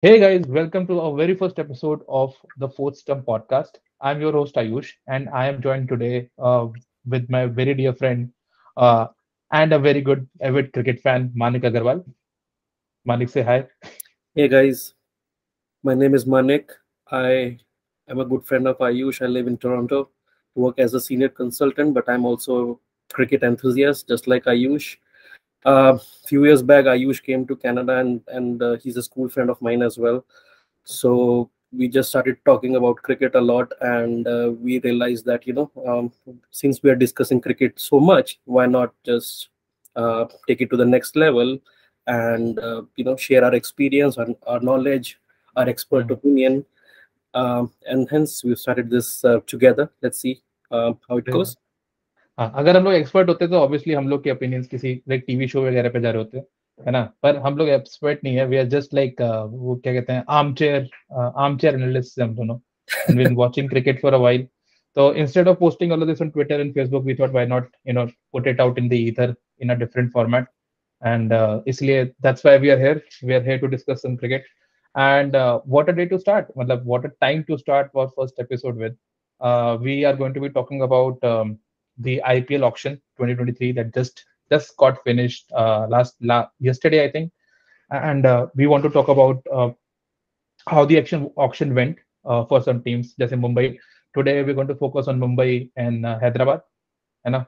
Hey guys, welcome to our very first episode of the Fourth Stump podcast. I'm your host Ayush, and I am joined today with my very dear friend uh, and a very good avid cricket fan, Manik Agarwal. Manik, say hi. Hey guys, my name is Manik. I am a good friend of Ayush. I live in Toronto, work as a senior consultant, but I'm also a cricket enthusiast, just like Ayush. Few years back, Ayush came to Canada, and he's a school friend of mine as well. So we just started talking about cricket a lot, and we realized that since we are discussing cricket so much, why not just take it to the next level and share our experience, our knowledge, our expert hmm, opinion, and hence we've started this together. Let's see how it फिर goes. हाँ, अगर हम लोग expert होते तो obviously हम लोग के ओपिनियंस किसी लाइक टीवी शो वगैरह पे जा रहे होते, है ना? पर हम लोग एक्सपर्ट नहीं है, वी आर जस्ट लाइक वो क्या कहते हैं, आर्म चेयर एनालिस्ट हम दोनों, and we watching cricket for a while. तो instead of posting all of this on Twitter and Facebook, we thought why not put it out in the ether in a different format. And इसलिए that's why we are here to discuss some cricket. And what a day to start, मतलब what a time to start our first episode with. We are going to be talking about the IPL auction 2023 that just got finished yesterday, I think. And we want to talk about how the auction went for some teams, just in Mumbai. Today we're going to focus on Mumbai and Hyderabad. You know,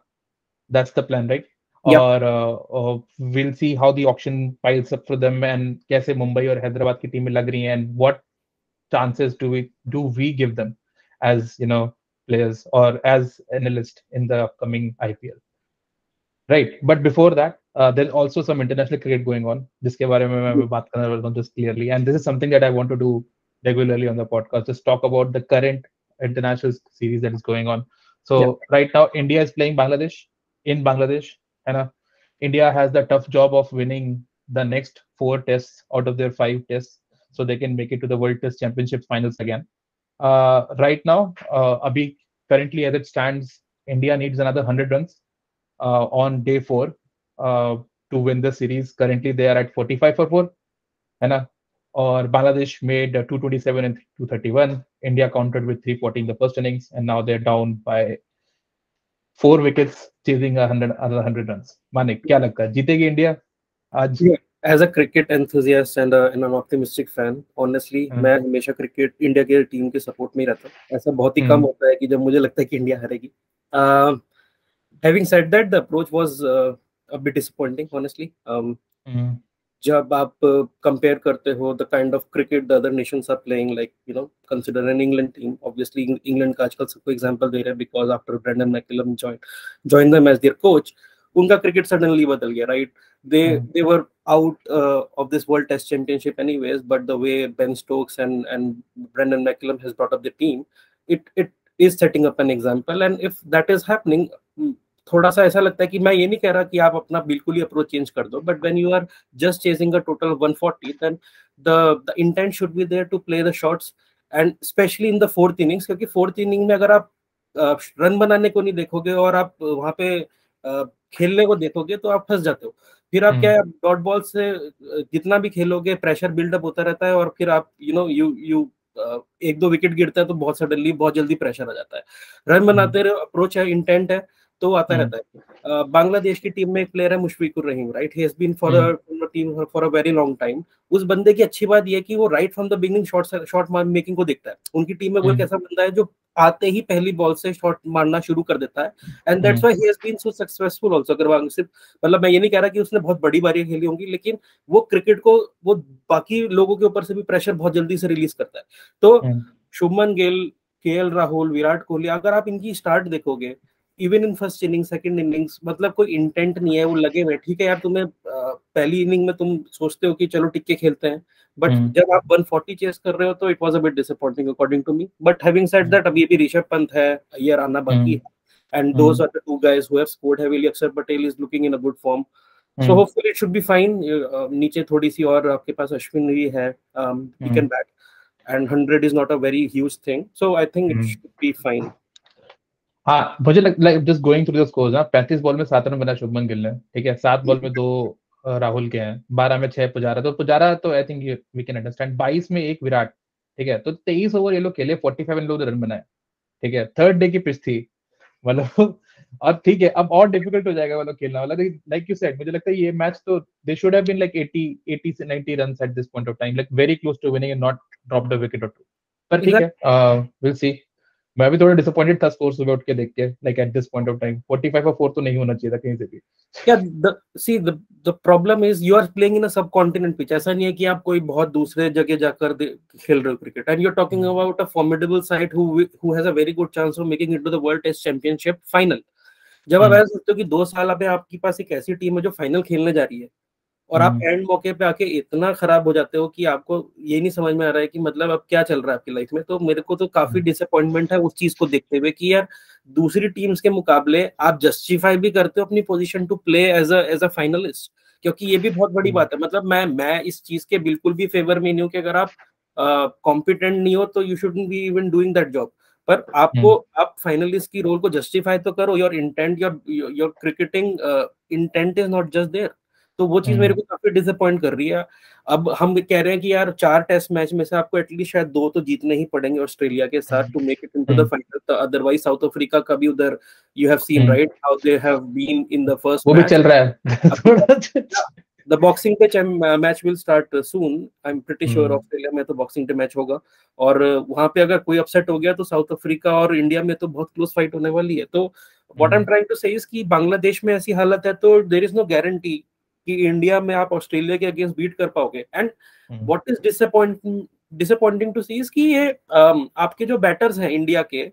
that's the plan, right? Yep. Or we'll see how the auction piles up for them and कैसे मुंबई और हैदराबाद की टीमें लग रही हैं, and what chances do we give them as players or as analyst in the upcoming IPL, right? But before that, there's also some international cricket going on, जिसके बारे में मैं बात करने वाला हूँ just clearly, and this is something that I want to do regularly on the podcast, just talk about the current international series that is going on. So Yep. right now India is playing Bangladesh in Bangladesh, and India has the tough job of winning the next 4 tests out of their 5 tests, so they can make it to the World Test Championship finals again. Right now, Abhi, currently as it stands, India needs another 100 runs on day four to win the series. Currently, they are at 45 for 4. And, or Bangladesh made 227 and 231. India countered with 340 in the first innings, and now they're down by 4 wickets, chasing 100 runs. Manik, क्या लगता है जीतेगी India आज? Yeah. As a cricket enthusiast and an optimistic fan, honestly, हम्म, मैं हमेशा cricket India के team के support में ही रहता हूँ. ऐसा बहुत ही कम हम्म, होता है कि जब मुझे लगता है कि India हारेगी. Having said that, the approach was a bit disappointing, honestly. Hmm, जब आप कंपेयर करते हो the kind of cricket the other nations are playing, like consider an England team. Obviously England का आजकल सबको एग्जांपल दे रहे हैं because after Brendon McCullum join them as their coach, उनका क्रिकेट सडनली बदल गया, right? They were out of this World Test Championship anyways, but the way Ben Stokes and Brendon McCullum has brought up the team, it is setting up an example. And if that is happening, थोड़ा सा ऐसा लगता है कि मैं ये नहीं कह रहा कि आप अपना बिल्कुल ही अप्रोच चेंज कर दो, but when you are just chasing a total of 140, then the intent should be there to play the shots, and especially in the fourth innings, क्योंकि फोर्थ इनिंग में अगर आप रन बनाने को नहीं देखोगे और आप वहां पे खेलने को देखोगे तो आप फंस जाते हो. फिर आप क्या है, डॉट बॉल से जितना भी खेलोगे प्रेशर बिल्डअप होता रहता है, और फिर आप यू एक दो विकेट गिरता है तो बहुत सडनली बहुत जल्दी प्रेशर आ जाता है. रन बनाते रहो, अप्रोच है, इंटेंट है, तो आता रहता है. बांग्लादेश की टीम में एक प्लेयर है Mushfiqur Rahim, right? He has been for the team for a very long time. उस बंदे की अच्छी बात यह है कि वो right from the beginning shot making को देखता है. उनकी टीम में वो एक ऐसा बंदा है जो आते ही पहली बॉल से शॉट मारना शुरू कर देता है, and that's why he has been so successful also. अगर सिर्फ मतलब मैं ये नहीं कह रहा कि उसने बहुत बड़ी बारी खेली होंगी, लेकिन वो क्रिकेट को वो बाकी लोगों के ऊपर से भी प्रेशर बहुत जल्दी से रिलीज करता है. तो शुभमन गिल, केएल राहुल, विराट कोहली, अगर आप इनकी स्टार्ट देखोगे, even in first inning second innings, मतलब कोई इंटेंट नहीं है, वो लगे हुए. ठीक है यार, तुम्हें पहली इनिंग में तुम सोचते हो कि चलो टिक्के खेलते हैं, बट जब आप 140 चेस कर रहे हो तो it was a bit disappointing according to me. But having said that, अभी भी ऋषभ पंत है, अय्यर आना बाकी है, and those are the two guys who have scored heavily. Akshar Patel is looking in a good form, so hopefully it should be fine. नीचे थोड़ी सी और आपके पास अश्विन भी है, he can bat, and 100 is not a very huge thing, so I think it should be fine. हाँ, मुझे like just going through the scores ना, 35 ball में 7 रन बना शुभमन गिल ने, ठीक है, 7 बॉल में दो राहुल के हैं, 12 में 6 पुजारा, तो पुजारा तो I think we can understand. 22 में 1 विराट, ठीक है, तो 23 ओवर ये लोग खेले, 45 इन लोग रन बनाए, ठीक है, थर्ड डे की पिच थी, मतलब और ठीक है, अब और डिफिकल्ट हो जाएगा मतलब खेलना वाला, लाइक यू सेड, मुझे लगता है ये मैच तो they should have been like 80 से 90 runs at this point of time, like very close to winning and not drop the wicket और टू, पर ठीक है, विल सी। मैं भी थोड़ा डिसअपॉइंटेड था स्कोर सुबह उठ के देख के, like eight this point of time 45 और 4 तो नहीं होना चाहिए था कहीं से भी। Yeah, the problem is you are playing in a subcontinent pitch. ऐसा नहीं है कि आप कोई बहुत दूसरे जगह जाकर खेल रहे हो cricket, and you're talking about a formidable side who has a very good chance of making it to the World Test Championship final. जब आप ऐसा सोचते हो कि 2 साल में आपके पास एक ऐसी टीम है जो फाइनल खेलने जा रही है, और आप एंड मौके पे आके इतना खराब हो जाते हो कि आपको ये नहीं समझ में आ रहा है कि मतलब अब क्या चल रहा है आपकी लाइफ में, तो मेरे को तो काफी डिसअपॉइंटमेंट है उस चीज को देखते हुए कि यार दूसरी टीम्स के मुकाबले आप जस्टिफाई भी करते हो अपनी position to play as a finalist, क्योंकि ये भी बहुत बड़ी बात है। मतलब मैं इस चीज के बिल्कुल भी फेवर में नहीं हूँ कि अगर आप कॉम्पिटेंट नहीं हो तो you shouldn't be even doing that job, पर आपको आप फाइनलिस्ट की रोल को जस्टिफाई तो करो। Your intent, your cricketing intent is not just there. तो वो चीज मेरे को काफी डिसअपॉइंट कर रही है। अब हम कह रहे हैं कि यार 4 टेस्ट मैच में से आपको एटलीस्ट शायद 2 तो जीतने ही पड़ेंगे ऑस्ट्रेलिया के साथ to make it into the final, otherwise South Africa का भी उधर you have seen right how they have been in the first match, वो भी चल रहा है। The boxing day match will start soon. I'm pretty sure Australia में तो बॉक्सिंग डे मैच होगा, और वहां पे अगर कोई अपसेट हो गया तो साउथ अफ्रीका और इंडिया में तो बहुत क्लोज फाइट होने वाली है। तो what I am trying to say is कि बांग्लादेश में ऐसी हालत है तो देयर इज नो गारंटी कि इंडिया में आप ऑस्ट्रेलिया के अगेंस्ट बीट कर पाओगे। And what is disappointing to see is कि ये आपके जो बैटर्स हैं इंडिया के,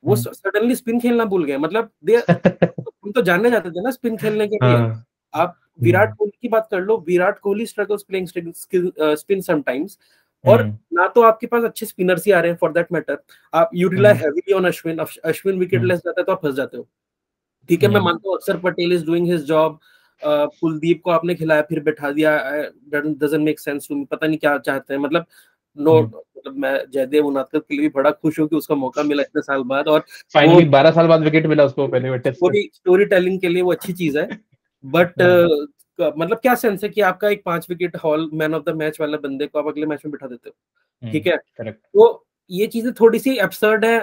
वो सडनली स्पिन खेलना भूल गए। मतलब हम तो जानने जाते थे ना स्पिन खेलने के लिए। आप विराट कोहली की बात कर लो, Virat Kohli struggles playing spin sometimes, और ना तो आपके पास अच्छे स्पिनर्स ही आ रहे हैं फॉर दैट मैटर। आप you rely heavily on Ashwin, Ashwin wicket less जाता है तो आप फंस जाते हो। ठीक है, मैं मानता हूँ Akshar Patel is doing his job, Kuldeep को आपने खिलाया फिर बैठा दिया, doesn't make sense to me, पता नहीं क्या चाहते हैं। मतलब मतलब मैं जयदेव उनादकर के लिए भी बड़ा खुश हूँ कि उसका मौका मिला इतने साल बाद, और फाइनली 12 साल बाद विकेट मिला उसको पहले टेस्ट पूरी स्टोरी टेलिंग के लिए वो अच्छी चीज है। बट मतलब क्या सेंस है कि आपका एक 5 wicket haul man of the match वाले बंदे को आप अगले मैच में बिठा देते हो। ठीक है, तो ये चीजें थोड़ी सी एब्सर्ड है।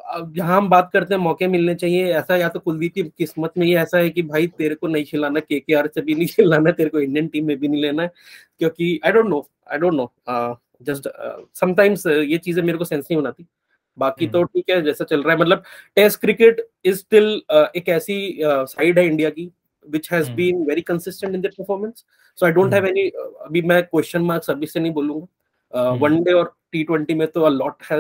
जहां हम बात करते हैं मौके मिलने चाहिए, ऐसा या तो कुलदीप की किस्मत में ये ऐसा है कि भाई तेरे को नहीं खिलाना, केकेआर से भी नहीं खिलाना, तेरे को इंडियन टीम में भी नहीं लेना है, क्योंकि I don't know just sometimes ये चीजें मेरे को सेंस नहीं बनाती। बाकी तो ठीक है जैसा चल रहा है। मतलब टेस्ट क्रिकेट इज स्टिल एक ऐसी साइड है इंडिया की which has been very consistent in their performance, so I don't have any अभी मैं क्वेश्चन मार्क्स अभी से नहीं बोलूंगा। वनडे और T20 में तो अलॉट है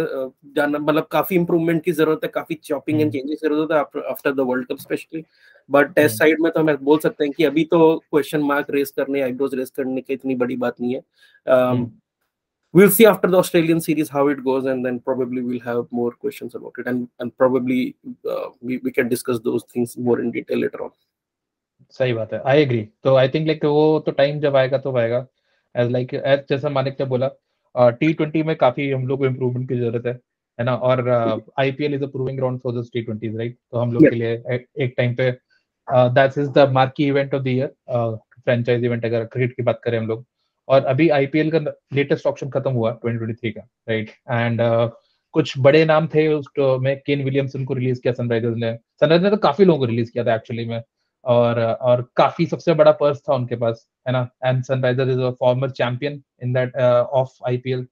जाना, मतलब काफी इंप्रूवमेंट की जरूरत है, काफी चॉपिंग एंड चेंजेस की जरूरत है after the World Cup specially. But test side में तो हम बोल सकते हैं कि अभी तो क्वेश्चन मार्क रेस करने, आईब्रोज रेस करने की इतनी बड़ी बात नहीं है। We'll see after the Australian series how it goes, and then probably we'll have more questions about it, and probably we can discuss those things more in detail later on. सही बात है, आई एग्री। तो I think like वो तो time जब आएगा तो आएगा, एज जैसा मानिक ने बोला T20 में काफी हम लोग को इम्प्रूवमेंट की जरूरत है ना, और IPL is a proving ground for this T20s, right? तो हम लोग के लिए एक टाइम पे that is the marquee event of the year, franchise event अगर क्रिकेट की बात करें हम लोग। और अभी IPL का लेटेस्ट ऑप्शन खत्म हुआ 2023 का, राइट? एंड कुछ बड़े नाम थे उसमें, केन विलियमसन को रिलीज किया सनराइजर्स ने तो काफी लोगों को रिलीज किया था एक्चुअली में, और काफी सबसे बड़ा पर्स था उनके पास, है ना। And Sunrisers is a former champion in that of IPL,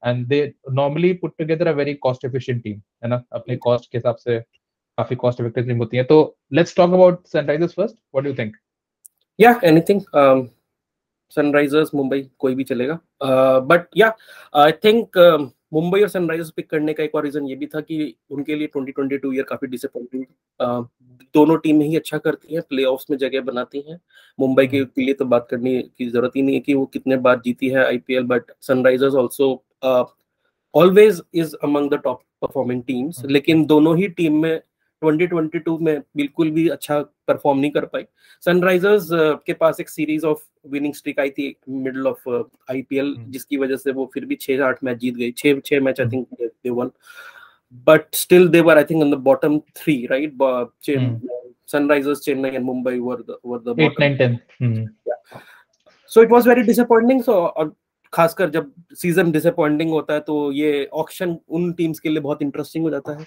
and they normally put together a very cost efficient team, है ना, अपने कॉस्ट के हिसाब से काफी कॉस्ट इफेक्टिव टीम होती है। तो let's talk about Sunrisers first, what do you think? या एनीथिंग, सनराइजर्स मुंबई कोई भी चलेगा, बट या आई थिंक मुंबई और सनराइजर्स पिक करने का एक और रीजन ये भी था कि उनके लिए 2022 ईयर काफी डिसअपॉइंटिंग। दोनों टीमें ही अच्छा करती हैं, प्लेऑफ्स में जगह बनाती हैं। मुंबई के लिए तो बात करने की जरूरत ही नहीं है कि वो कितने बार जीती है IPL, but Sunrisers also always is among the top performing teams. लेकिन दोनों ही टीम में 2022 में बिल्कुल भी अच्छा परफॉर्म नहीं कर पाई। सनराइजर्स के पास एक सीरीज ऑफ विनिंग स्ट्रिक आई थी मिडिल ऑफ IPL, जिसकी वजह से वो फिर भी 6-8 मैच जीत गई, 6 match I think they one, but still they were I think on the bottom 3, right? Sunrisers, Chennai and Mumbai were the 8, bottom. 9, 10. Yeah. So it was very disappointing. So और खासकर जब सीजन डिसअपॉइंटिंग होता है तो ये auction उन teams के लिए बहुत इंटरेस्टिंग हो जाता है.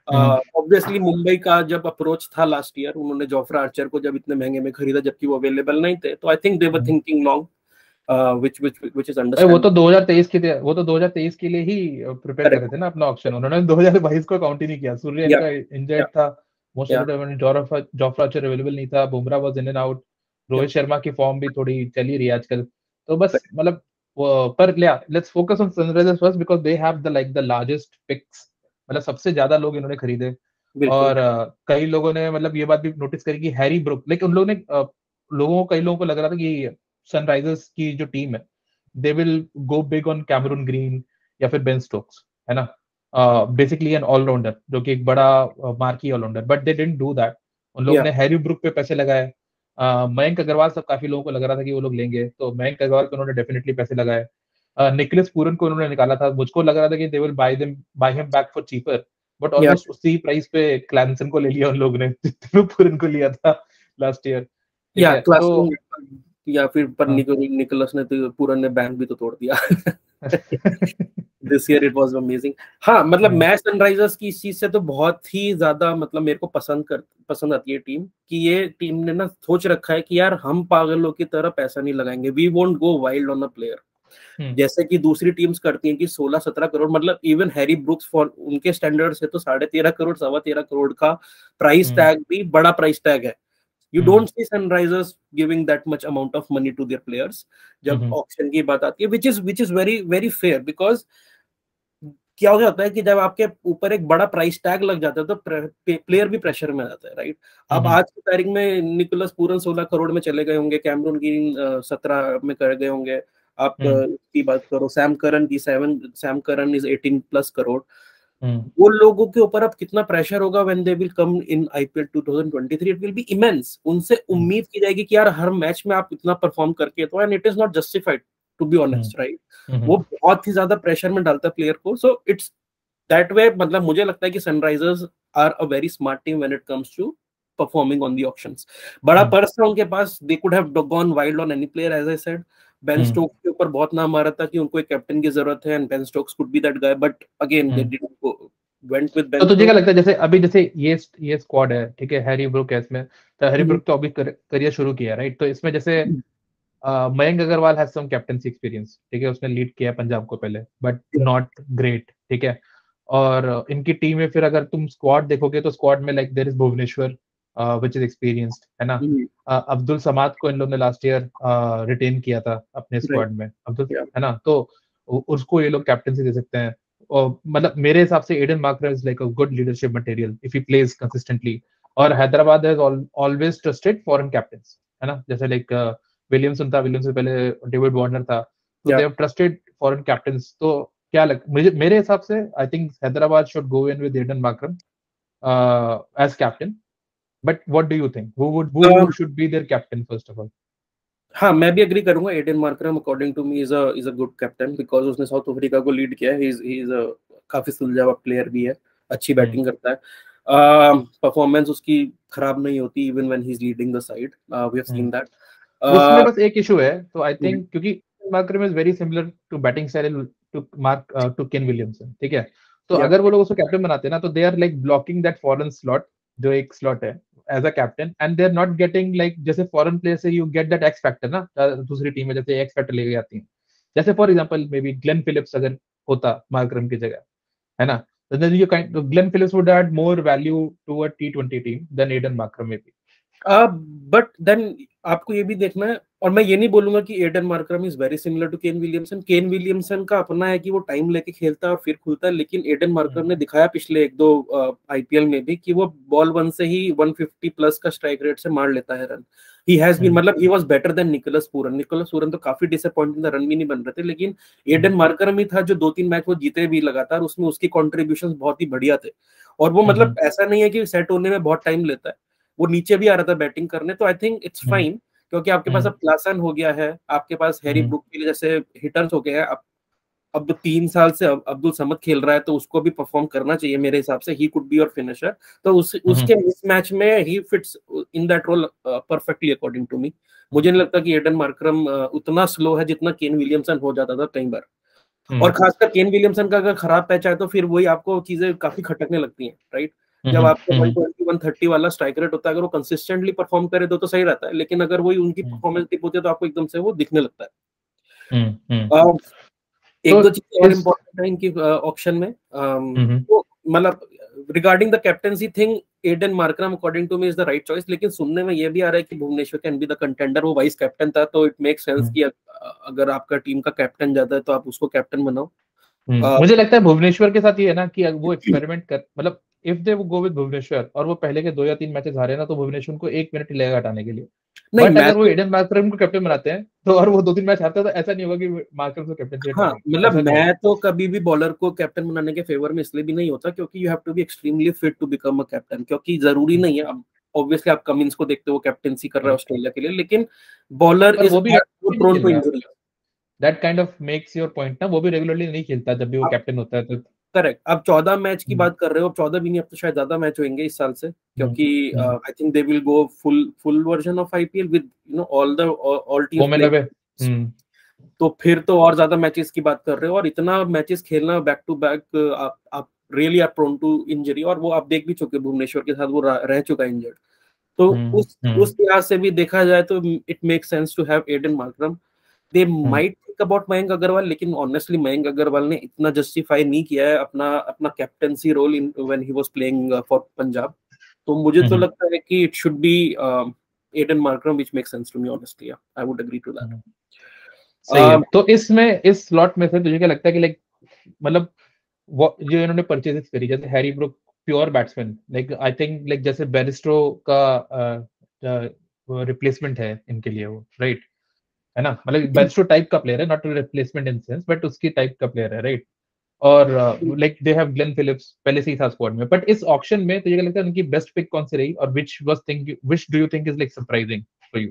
ऑब्वियसली मुंबई का जब अप्रोच था लास्ट ईयर, उन्होंने जोफ्रा आर्चर को जब इतने महंगे में खरीदा जबकि वो अवेलेबल नहीं थे, तो I think they were thinking long, which is understandable. वो तो 2023 के लिए, वो तो 2023 के लिए ही प्रिपेयर कर रहे थे ना अपना ऑप्शन. उन्होंने 2022 को काउंट ही नहीं किया. सूर्य इनका इंजर्ड था, most of the time Jofra Archer available नहीं था, Bumrah was in and out, Rohit Sharma की फॉर्म भी थोड़ी चल ही रही है आजकल. तो बस मतलब पर let's focus on Sunrisers first because they have the like the largest picks. मतलब सबसे ज्यादा लोग इन्होंने खरीदे. और कई लोगों ने मतलब ये बात भी नोटिस करी कि हैरी ब्रुक, लेकिन उन लोगों ने कई लोगों को लग रहा था कि सनराइजर्स की जो टीम है they will go big on Cameron Green या फिर बेन स्टोक्स, है ना, बेसिकली एन ऑलराउंडर जो कि एक बड़ा marquee allrounder. But they didn't do that. उन लोगों ने हैरी ब्रुक पे पैसे लगाए. मयंक अग्रवाल सब काफी लोगों को लग रहा था कि वो लोग लेंगे, तो मयंक अग्रवाल पे उन्होंने डेफिनेटली पैसे लगाए. निकोलस पूरन को उन्होंने निकाला था. मुझको लग रहा था कि they will by him back for cheaper, but almost उसी प्राइस पे क्लैंसन को ले लिया उन लोगों ने पूरन को लिया था लास्ट ईयर. या फिर पर निकोलस ने तो पूरन ने बैंक भी तो तोड़ दिया. This year it was amazing. हाँ मतलब मैं सनराइजर्स की इस चीज से तो बहुत ही ज्यादा मतलब मेरे को पसंद आती है टीम, कि ये टीम ने ना सोच रखा है कि यार हम पागलों की तरह पैसा नहीं लगाएंगे, we won't go wild on a player. जैसे कि दूसरी टीम्स करती हैं कि 16-17 करोड़, मतलब इवन हैरी ब्रुक्स फॉर उनके स्टैंडर्ड से तो 13.5 करोड़ 13.25 करोड़ का प्राइस टैग भी बड़ा प्राइस टैग है. You don't see Sunrisers giving that much amount of money to their players जब ऑक्शन की बात आती है, which is very very fair, because क्या हो जाता है कि जब आपके ऊपर एक बड़ा प्राइस टैग लग जाता है तो प्लेयर भी प्रेशर में आ जाता है, राइट. अब आज की तारीख में निकोलस पूरन 16 करोड़ में चले गए होंगे, कैमरून ग्रीन 17 में कर गए होंगे. आप की बात करो सैम करन इज 18+ करोड़. वो लोगों के ऊपर अब कितना प्रेशर होगा when they will come in IPL 2023, it will be immense. उनसे उम्मीद की जाएगी कि यार हर मैच में आप इतना परफॉर्म करके तो, and it is not justified to be honest, right. वो बहुत ही ज्यादा प्रेशर में डालता है प्लेयर को. So it's that way. मतलब मुझे लगता है कि Sunrisers are a very smart team when it comes to performing on the auctions. बड़ा पर्स था उनके पास, they could have gone wild on any player. As I said, Ben Stokes के ऊपर बहुत नाम आ रहा था कि उनको एक कैप्टन की जरूरत है, and Ben Stokes could be that guy, but again they didn't go. तो तुझे क्या लगता है, जैसे ये स्क्वाड है, ठीक है, हैरी ब्रुक है इसमें, तो हैरी ब्रुक तो अभी करियर शुरू किया, राइट. तो इसमें जैसे Mayank Agarwal has some captaincy experience, ठीक है, उसने लीड किया पंजाब को पहले, बट नॉट ग्रेट, ठीक है. और इनकी टीम में फिर अगर तुम स्क्वाड देखोगे तो स्क्वाड में like there is Bhuvneshwar which is experienced, है ना. अब्दुल समाद को इन लोगों ने लास्ट ईयर रिटेन किया था अपने स्क्वाड में, अब्दुल, है ना. तो उसको ये लोग कैप्टनसी दे सकते हैं. मतलब मेरे हिसाब से Aiden Markram is like a good leadership material if he plays consistently. और Hyderabad has always trusted foreign captains, है ना, जैसे लाइक विलियमसन था, विलियमसन से पहले डेविड वार्नर था, तो they have trusted foreign captains. तो क्या मेरे हिसाब से I think Hyderabad should go in with Aiden Markram as captain. But what do you think, who should be their captain first of all? हाँ मैं भी एग्री करूंगा. Aiden Markram according to me is a good captain, because उसने South Africa को lead किया है. He is काफी सुलझावा player भी है, अच्छी बैटिंग करता है. परफॉर्मेंस उसकी खराब नहीं होती even when he is leading the side. We have seen that. उसमें बस एक इशू है, तो आई थिंक क्योंकि Markram is very similar to batting style to Kane Williamson, ठीक है. तो अगर वो लोग उसको कैप्टन बनाते हैं ना, तो they are like blocking that foreign slot, जो एक स्लॉट है as a captain, and they are not getting like, जैसे फॉरेन प्लेयर से you get that X factor ना, दूसरी टीम में जैसे एक्स फैक्टर लेके आती है. जैसे for example may be Glenn Phillips अगर होता मार्करम की जगह, है ना, then you kind of Glenn Phillips would add more value to a T20 team than Aiden Markram maybe. But then आपको ये भी देखना है, और मैं ये नहीं बोलूंगा कि Aiden Markram is very similar to Kane Williamson. Kane Williamson का अपना है कि वो टाइम लेके खेलता है और फिर खुलता है, लेकिन एडन मार्करम ने दिखाया पिछले 1-2 आईपीएल में भी कि वो बॉल 1 से ही 150+ का स्ट्राइक रेट से मार लेता है रन. ही हैज बीन, मतलब he was better than Nicholas Pooran तो काफी डिसअपॉइंटिंग था, रन भी नहीं बन रहे थे, लेकिन एडन मार्करम ही था जो 2-3 मैच वो जीते भी लगातार, उसमें उसकी कॉन्ट्रीब्यूशन बहुत ही बढ़िया थे. और वो मतलब ऐसा नहीं है कि सेट होने में बहुत टाइम लेता है, वो नीचे भी आ रहा था बैटिंग करने. तो आई थिंक इट्स फाइन, क्योंकि आपके पास अब क्लासन हो गया है, आपके पास हैरी ब्रुक के लिए जैसे हिटर्स हो गए हैं. अब 3 साल से अब्दुल समद खेल रहा है तो उसको भी परफॉर्म करना चाहिए मेरे हिसाब से. He could be your finisher. तो उसके मिसमैच में he fits in that role perfectly according to me. मुझे नहीं लगता कि एडन मार्करम उतना स्लो है जितना केन विलियमसन हो जाता था कई बार. और खासकर केन विलियमसन का अगर खराब पैच आए तो फिर वही आपको चीजें काफी खटकने लगती हैं, राइट. जब आपको 120 130 वाला स्ट्राइक रेट होता है, अगर वो कंसिस्टेंटली परफॉर्म करे तो सही रहता है, लेकिन अगर वही उनकी परफॉर्मेंस डिप होती है तो आपको एकदम से वो दिखने लगता है. एक दो चीजें और इम्पोर्टेंट है इनकी ऑप्शन में. तो मतलब regarding the captaincy thing, Aiden Markram according to me is the right choice. लेकिन सुनने में ये भी आ रहा है कि Bhuvneshwar can be the contender. वो वाइस कैप्टन था तो इट मेक सेंस कि अगर आपका टीम का कैप्टन ज्यादा है तो आप उसको कैप्टन बनाओ. मुझे लगता है भुवनेश्वर के साथ ये है ना कि वो एक्सपेरिमेंट कर, मतलब if they go with Bhuvneshwar और वो पहले के 2 या 3 मैचेस हारे ना, तो भुवनेश्वर को 1 मिनट ही लगेगा हटाने के लिए. बट अगर वो एडन मार्करम को कैप्टन बनाते हैं तो और वो 2-3 मैच हारते हैं तो ऐसा नहीं होगा कि मार्करम को कैप्टन हाँ, मतलब मैं तो कभी भी बॉलर को कैप्टन बनाने के फेवर में इसलिए भी नहीं होता क्योंकि you have to be extremely fit to become a captain. क्योंकि जरूरी नहीं है, अब ऑब्वियसली आप कमिंस को देखते हो कैप्टेंसी कर रहा है ऑस्ट्रेलिया के लिए, लेकिन bowler is prone to injury. That kind of makes your point ना. वो भी रेगुलरली नहीं खेलता जब भी वो कैप्टन होता है तो. करेक्ट. अब 14 मैच की बात कर रहे हो, 14 भी नहीं, अब तो शायद ज्यादा मैच होंगे इस साल से, क्योंकि आई think they will go full version of IPL with all teams. तो फिर तो और ज्यादा मैचेस की बात कर रहे हो, और इतना मैचेस खेलना बैक टू बैक, आप really are prone to injury. और वो आप देख भी चुके भुवनेश्वर के साथ वो रह चुका इंजर्ड. तो उस लिहाज से भी देखा जाए तो it make sense to have Aiden Markram. They might think about Mayank Agarwal, लेकिन ऑनेस्टली मयंक अग्रवाल ने इतना जस्टिफाई नहीं किया है अपना captaincy role in when he was playing for Punjab. तो मुझे तो लगता है कि it should be Aiden Markram, which makes sense to me honestly. I would agree to that. सही है. तो इसमें इस स्लॉट में से तुझे क्या लगता है कि लाइक मतलब जो इन्होंने परचेजेस करी, जैसे Harry Brook pure batsman, like I think like जैसे बेरिस्टो का रिप्लेसमेंट है इनके लिए वो, राइट है ना. मतलब बेरिस्टो टाइप का प्लेयर है, not replacement in sense, but उसकी टाइप का प्लेयर है, राइट. और like they have Glenn Phillips पहले से ही था स्क्वाड में. बट इस ऑक्शन में तुझे क्या लगता है उनकी बेस्ट पिक कौन सी रही, और which do you think is like surprising for you?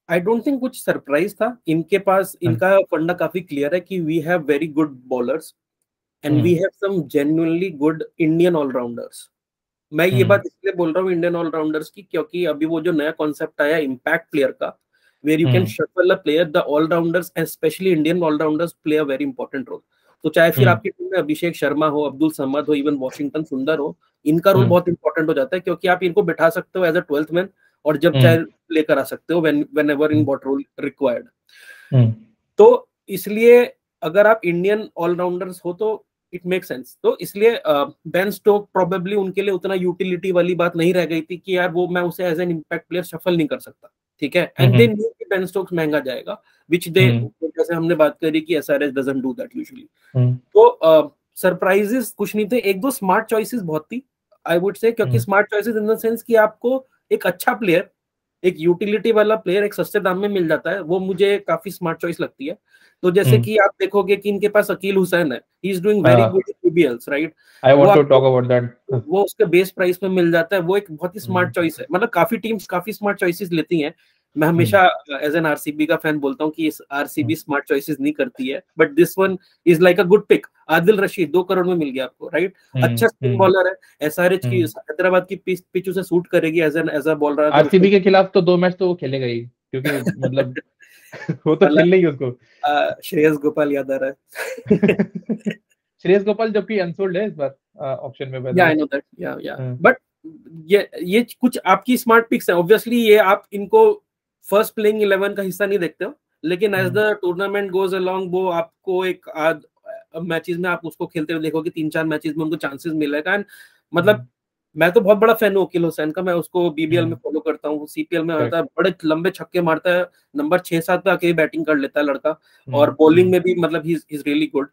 I don't think कुछ सरप्राइज था इनके पास. इनका फंडा काफी क्लियर है कि we have very good bowlers and we have some genuinely good Indian allrounders. मैं ये बात इसलिए बोल रहा हूँ इंडियन ऑलराउंडर्स की, क्योंकि अभी वो जो नया कॉन्सेप्ट आया इम्पैक्ट प्लेयर का, where you can shuffle a player, the allrounders specially Indian allrounders play a very important role. तो चाहे फिर आपकी टीम में अभिषेक शर्मा हो, अब्दुल समद हो, इवन वॉशिंगटन सुंदर हो, इनका रोल बहुत इंपॉर्टेंट हो जाता है, क्योंकि आप इनको बिठा सकते हो एज अ 12th मैन और जब चाहे लेकर आ सकते हो whenever in what role required. तो इसलिए अगर आप इंडियन ऑलराउंडर्स हो तो इट मेक सेंस. तो इसलिए बेन स्टोक प्रोबेबली उनके लिए उतना यूटिलिटी वाली बात नहीं रह गई थी कि यार वो मैं उसे as an impact player shuffle नहीं कर सकता, ठीक है. एंड दे न्यू कि बेन स्टोक्स महंगा जाएगा, व्हिच दे, जैसे हमने बात करी कि SRH doesn't do that usually. तो सरप्राइजेस कुछ नहीं थे, एक दो स्मार्ट चॉइसेस बहुत थी आई वुड से. क्योंकि smart choices in the sense कि आपको एक अच्छा प्लेयर, एक यूटिलिटी वाला प्लेयर एक सस्ते दाम में मिल जाता है, वो मुझे काफी स्मार्ट चॉइस लगती है. तो जैसे कि आप देखोगे कि इनके पास अकील हुसैन है, he is doing very good in PBLs, right. I want to talk about that. वो उसके बेस प्राइस में मिल जाता है, वो एक बहुत ही स्मार्ट चॉइस है. मतलब काफी टीम्स काफी स्मार्ट चॉइसेस लेती हैं. मैं हमेशा एज एन आरसीबी का फैन बोलता हूँ कि इस आरसीबी स्मार्ट चॉइसेस नहीं करती है, but this one is like a good pick. Adil Rashid 2 crore में मिल गया आपको, राइट. अच्छा स्पिन बॉलर है, एसआरएच की हैदराबाद की पिच उसे सूट करेगी एज अ बॉलर. आरसीबी के खिलाफ तो 2 मैच तो वो खेलेगा ही, क्योंकि मतलब वो तो खेलने ही उसको. श्रेयस गोपाल याद आ रहा है. श्रेयस गोपाल जबकि अनसोल्ड है इस बार ऑक्शन में. या आई नो दैट, या बट ये कुछ आपकी स्मार्ट पिक्स हैं. ऑब्वियसली ये आप इनको फर्स्ट प्लेइंग 11 का हिस्सा नहीं देखते हो, लेकिन as the tournament goes along वो आपको एक आध मैचेस में आप उसको खेलते हुए देखोगे, 3-4 मैचेस में उनको चांसेस मिलेगा. एंड मतलब मैं तो बहुत बड़ा फैन हूँ अकील हुसैन का. मैं उसको बीबीएल में फॉलो करता हूँ, सीपीएल में आता है, बड़े लंबे छक्के मारता है, नंबर 6-7 पे आके बैटिंग कर लेता है लड़का. और बॉलिंग में भी मतलब he is really good.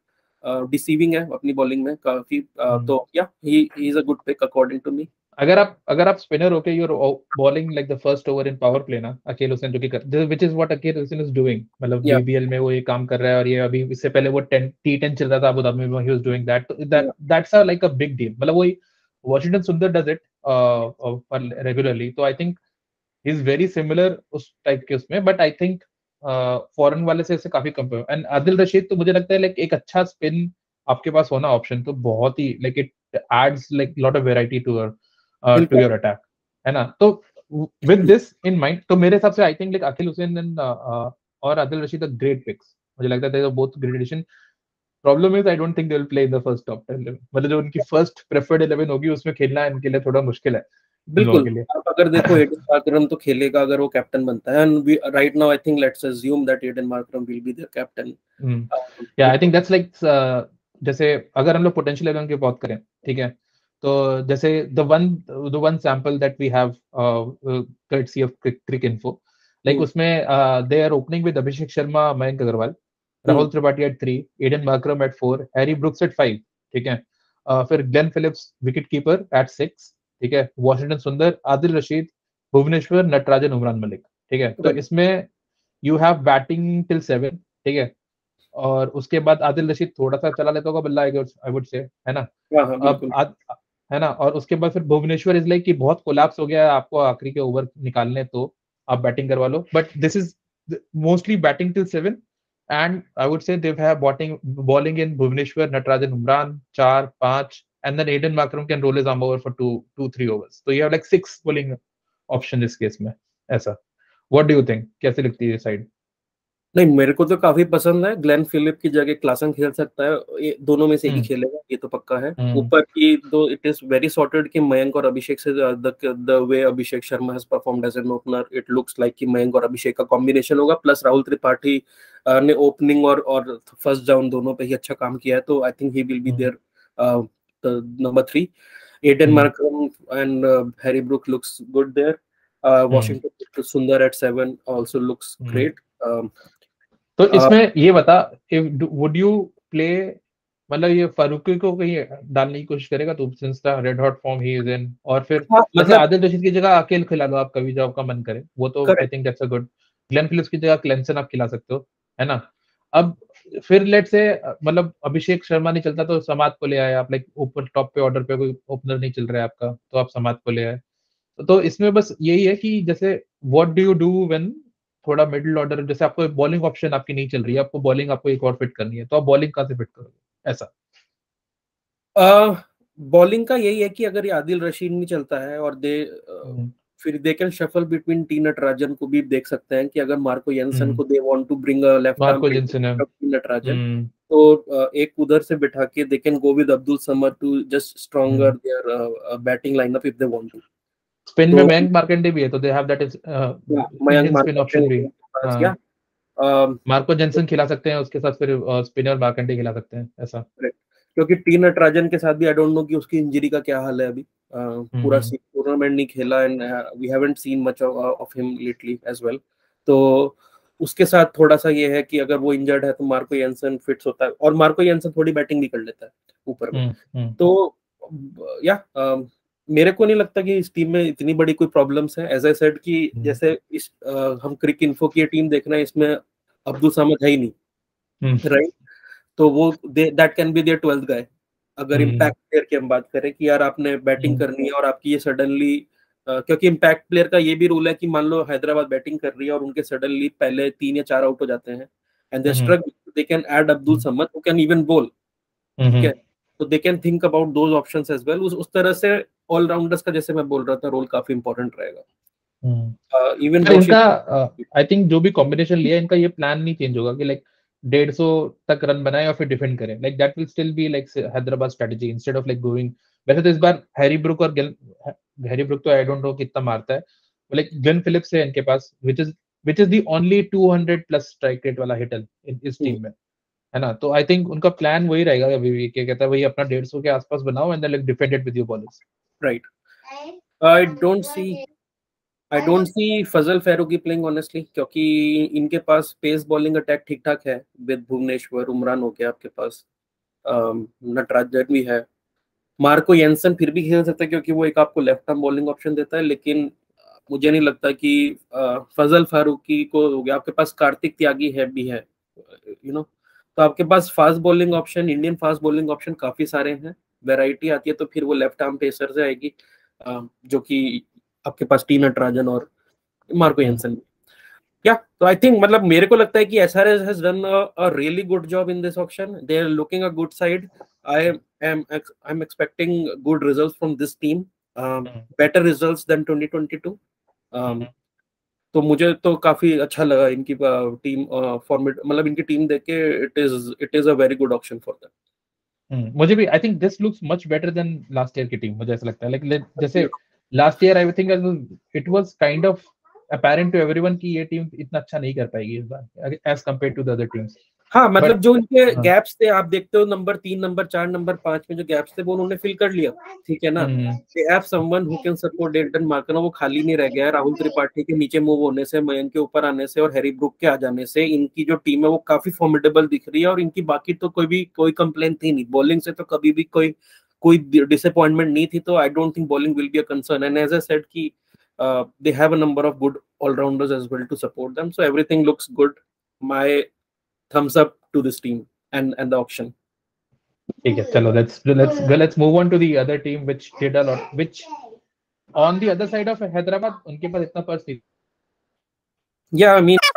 Deceiving है अपनी बॉलिंग में काफी. तो yeah he is a good pick according to me. अगर आप स्पिनर होके you are bowling like the first over in power play ना, अकील हुसैन जो कि which is what Akeal Hosein is doing, मतलब बीबीएल में वो ये काम कर रहा है. और ये अभी इससे पहले वो T10 चल रहा था अबू धाबी में, he was doing that. That's like a big deal. मतलब वो वॉशिंगटन सुंदर डज इट रेगुलरली. तो I think he is very similar उस टाइप के उसमें. बट आई थिंक फॉरेन वाले से इससे काफी कम है। एंड आदिल रशीद तो मुझे लगता है लाइक एक अच्छा स्पिन आपके पास होना ऑप्शन तो बहुत ही like it adds like lot of variety to your attack, है ना। तो विद दिस इन माइंड तो मेरे हिसाब से I think like Akeal Hosein और Adil Rashid are great picks, मुझे लगता है they are both great addition. Problem is I don't think they will play in the first top 10 11, मतलब जो उनकी फर्स्ट प्रेफर्ड 11 होगी उसमें खेलना इनके लिए थोड़ा मुश्किल है इन लोगों बिल्कुल। के लिए। आप अगर देखो एडन मार्करम तो खेलेगा अगर वो कैप्टन बनता है, and right now I think let's assume that Aiden Markram will be their captain. Yeah I think that's like जैसे अगर हम लोग पोटेंशियल 11 की बात करें, ठीक है, तो जैसे the one sample that we have courtesy of Cricinfo, like उसमें they are opening with Abhishek Sharma, Mayank Agarwal, Rahul Tripathi at 3, Aiden Markram at 4, Harry Brooks at 5, ठीक है। फिर Glenn Phillips wicket keeper at 6, ठीक है, वॉशिंगटन सुंदर, आदिल रशीद, भुवनेश्वर, नटराजन, उमरान मलिक, ठीक है। तो इसमें यू हैव बैटिंग टिल 7, ठीक है, और उसके बाद आदिल रशीद थोड़ा सा चला लेता होगा बल्ला, आई वुड से, है ना। अब है ना, और उसके बाद फिर भुवनेश्वर इज लाइक कि बहुत कोलैप्स हो गया है, आपको आखिरी के ओवर निकालने तो आप बैटिंग करवा लो, but this is mostly batting till 7, and I would say they have bowling in Bhuvneshwar, Natarajan, Umran, 4, 5, and then Aiden Markram can roll his arm over for 3 overs. So you have like 6 bowling option इस case में, ऐसा। What do you think? कैसे लगती है ये side? नहीं, मेरे को तो काफी पसंद है। ग्लेन फिलिप की जगह क्लासन खेल सकता है, ये दोनों में से एक ही खेलेगा, ये तो पक्का है। ऊपर की दो इट इज वेरी सॉर्टेड कि मयंक और अभिषेक से the way Abhishek Sharma has performed as an opener, it looks like कि मयंक और अभिषेक का कॉम्बिनेशन होगा, प्लस राहुल त्रिपाठी ने ओपनिंग और फर्स्ट डाउन दोनों पे ही अच्छा काम किया है, तो I think he will be their number 3। Aiden Markram and Harry Brook looks good there. Washington Sundar at 7 also looks great. तो इसमें ये बता, वुड यू प्ले, मतलब ये फारूकी को कहीं डालने की कोशिश करेगा तो, since the red hot form he is in, और फिर जैसे आदिल रशीद की जगह अकेल खिला लो आप कभी, जब आपका मन करे, वो तो I think that's a good. Glenn Phillips की जगह क्लेंसन आप खिला सकते हो, है ना। अब फिर लेट से मतलब अभिषेक शर्मा नहीं चलता तो समाद को ले आए आप, लाइक ऊपर टॉप पे ऑर्डर पे कोई ओपनर नहीं चल रहा है आपका, तो आप समाद को ले आए। तो इसमें बस यही है कि जैसे what do you do when थोड़ा मिडिल ऑर्डर, जैसे आपको बॉलिंग ऑप्शन आपकी नहीं चल रही है, आपको बॉलिंग आपको एक और फिट करनी है, तो आप बॉलिंग कहाँ से फिट करोगे, ऐसा। बॉलिंग का यही है कि अगर ये आदिल रशीद नहीं चलता है और फिर they can shuffle between T Natarajan को भी देख सकते हैं कि अगर मार्को येंसन को they want to bring a left arm Natarajan, तो एक उधर से बिठा के they can go with Abdul Samad to just stronger their batting lineup if they want to. Spin में मयंक मार्कंडे भी है, तो they have that is Indian spin option भी। मार्को जेंसन खिला सकते हैं, उसके साथ फिर स्पिनर मार्कंडे खिला सकते हैं, ऐसा। क्योंकि टी नटराजन के साथ भी आई डोंट नो कि उसकी इंजरी का क्या हाल है अभी, पूरा टूर्नामेंट नहीं खेला and we haven't seen much of him lately as well, तो उसके साथ थोड़ा सा ये है कि अगर वो इंजर्ड है तो मार्को येंसन फिट्स होता है, और मार्को येंसन थोड़ी बैटिंग भी कर लेता है ऊपर में। तो या मेरे को नहीं लगता कि इस टीम में इतनी बड़ी कोई प्रॉब्लम्स है। एज आई सेड कि जैसे इस हम क्रिक इन्फो की टीम देख रहे हैं, इसमें अब्दुल समद है ही नहीं, राइट। तो वो that can be their 12th guy. अगर इम्पैक्ट प्लेयर की हम बात करें कि यार आपने बैटिंग करनी है और आपकी ये सडनली, क्योंकि इम्पैक्ट प्लेयर का ये भी रूल है कि मान लो हैदराबाद बैटिंग कर रही है और उनके सडनली पहले 3 या 4 आउट हो जाते हैं and they struggle, they can add Abdul Samad who can even bowl, ठीक है। तो they can think about those options as well. उस तरह से ऑलराउंडर्स का, जैसे मैं बोल रहा था, रोल काफी इंपॉर्टेंट रहेगा। इवन इनका आई थिंक जो भी कॉम्बिनेशन लिया इनका, ये प्लान नहीं चेंज होगा कि लाइक 150 तक रन बनाए और फिर डिफेंड करें, like that will still be like Hyderabad strategy instead of like going. वैसे तो इस बार हैरी ब्रुक हैरी ब्रुक तो आई डोंट नो कितना मारता है, लाइक ग्लेन फिलिप्स है इनके पास, which is the only 200 plus strike rate वाला हिटर इस टीम में, है ना। तो आई थिंक उनका प्लान वही रहेगा, अभी भी क्या कहता है, वही अपना 150 के आसपास बनाओ and then like defend it with your bowlers, right. I don't see Fazal Farooqi playing honestly, क्योंकि इनके पास पेस बॉलिंग अटैक ठीक ठाक है विद भुवनेश्वर, उमरान हो गया आपके पास, नटराजन भी है, मार्को येंसन फिर भी खेल सकता है क्योंकि वो एक आपको लेफ्ट आर्म बॉलिंग ऑप्शन देता है, लेकिन मुझे नहीं लगता कि फजल फारूकी को हो गया। आपके पास कार्तिक त्यागी है भी है, यू नो, तो आपके पास fast bowling option, Indian fast bowling option काफी सारे हैं, वैरायटी आती है। तो फिर वो लेफ्ट आर्म पेसर से आएगी, जो कि आपके पास टी नटराजन और मार्को येंसन। तो आई थिंक मतलब मेरे को लगता है कि SRH has done a really good job in this auction. They are looking a good side. I'm expecting good results from this team. Better results than 2022. तो मुझे तो काफी अच्छा लगा इनकी टीम फॉर्मेट, मतलब इनकी टीम देख के it is a very good option for them. मुझे भी I think this looks much better than last year की टीम, मुझे ऐसा लगता है। लाइक जैसे last year I think it was kind of apparent to everyone कि ये टीम इतना अच्छा नहीं कर पाएगी इस बार as compared to the other teams. हाँ मतलब जो इनके गैप्स थे आप देखते हो नंबर 3, नंबर 4, नंबर 5 में जो गैप्स थे वो उन्होंने फिल कर लिया, ठीक है ना। They have someone who can support डेल्टन मार्करनो, वो खाली नहीं रह गया है। राहुल त्रिपाठी के नीचे मूव होने से, मयंक के ऊपर आने से और हैरी ब्रुक के आ जाने से इनकी जो टीम है वो काफी फॉर्मिडेबल दिख रही है। और इनकी बाकी तो कोई कंप्लेन थी नहीं, बॉलिंग से तो कभी भी कोई डिसअपॉइंटमेंट नहीं थी। तो I don't think bowling will be a concern. And as I said कि they have a number of good all-rounders as well to support them, so everything looks good. My thumbs up to this team and the auction. ठीक है, चलो let's move on to the other team which did a lot, which on the other side of Hyderabad उनके पास इतना purse नहीं। Yeah, I mean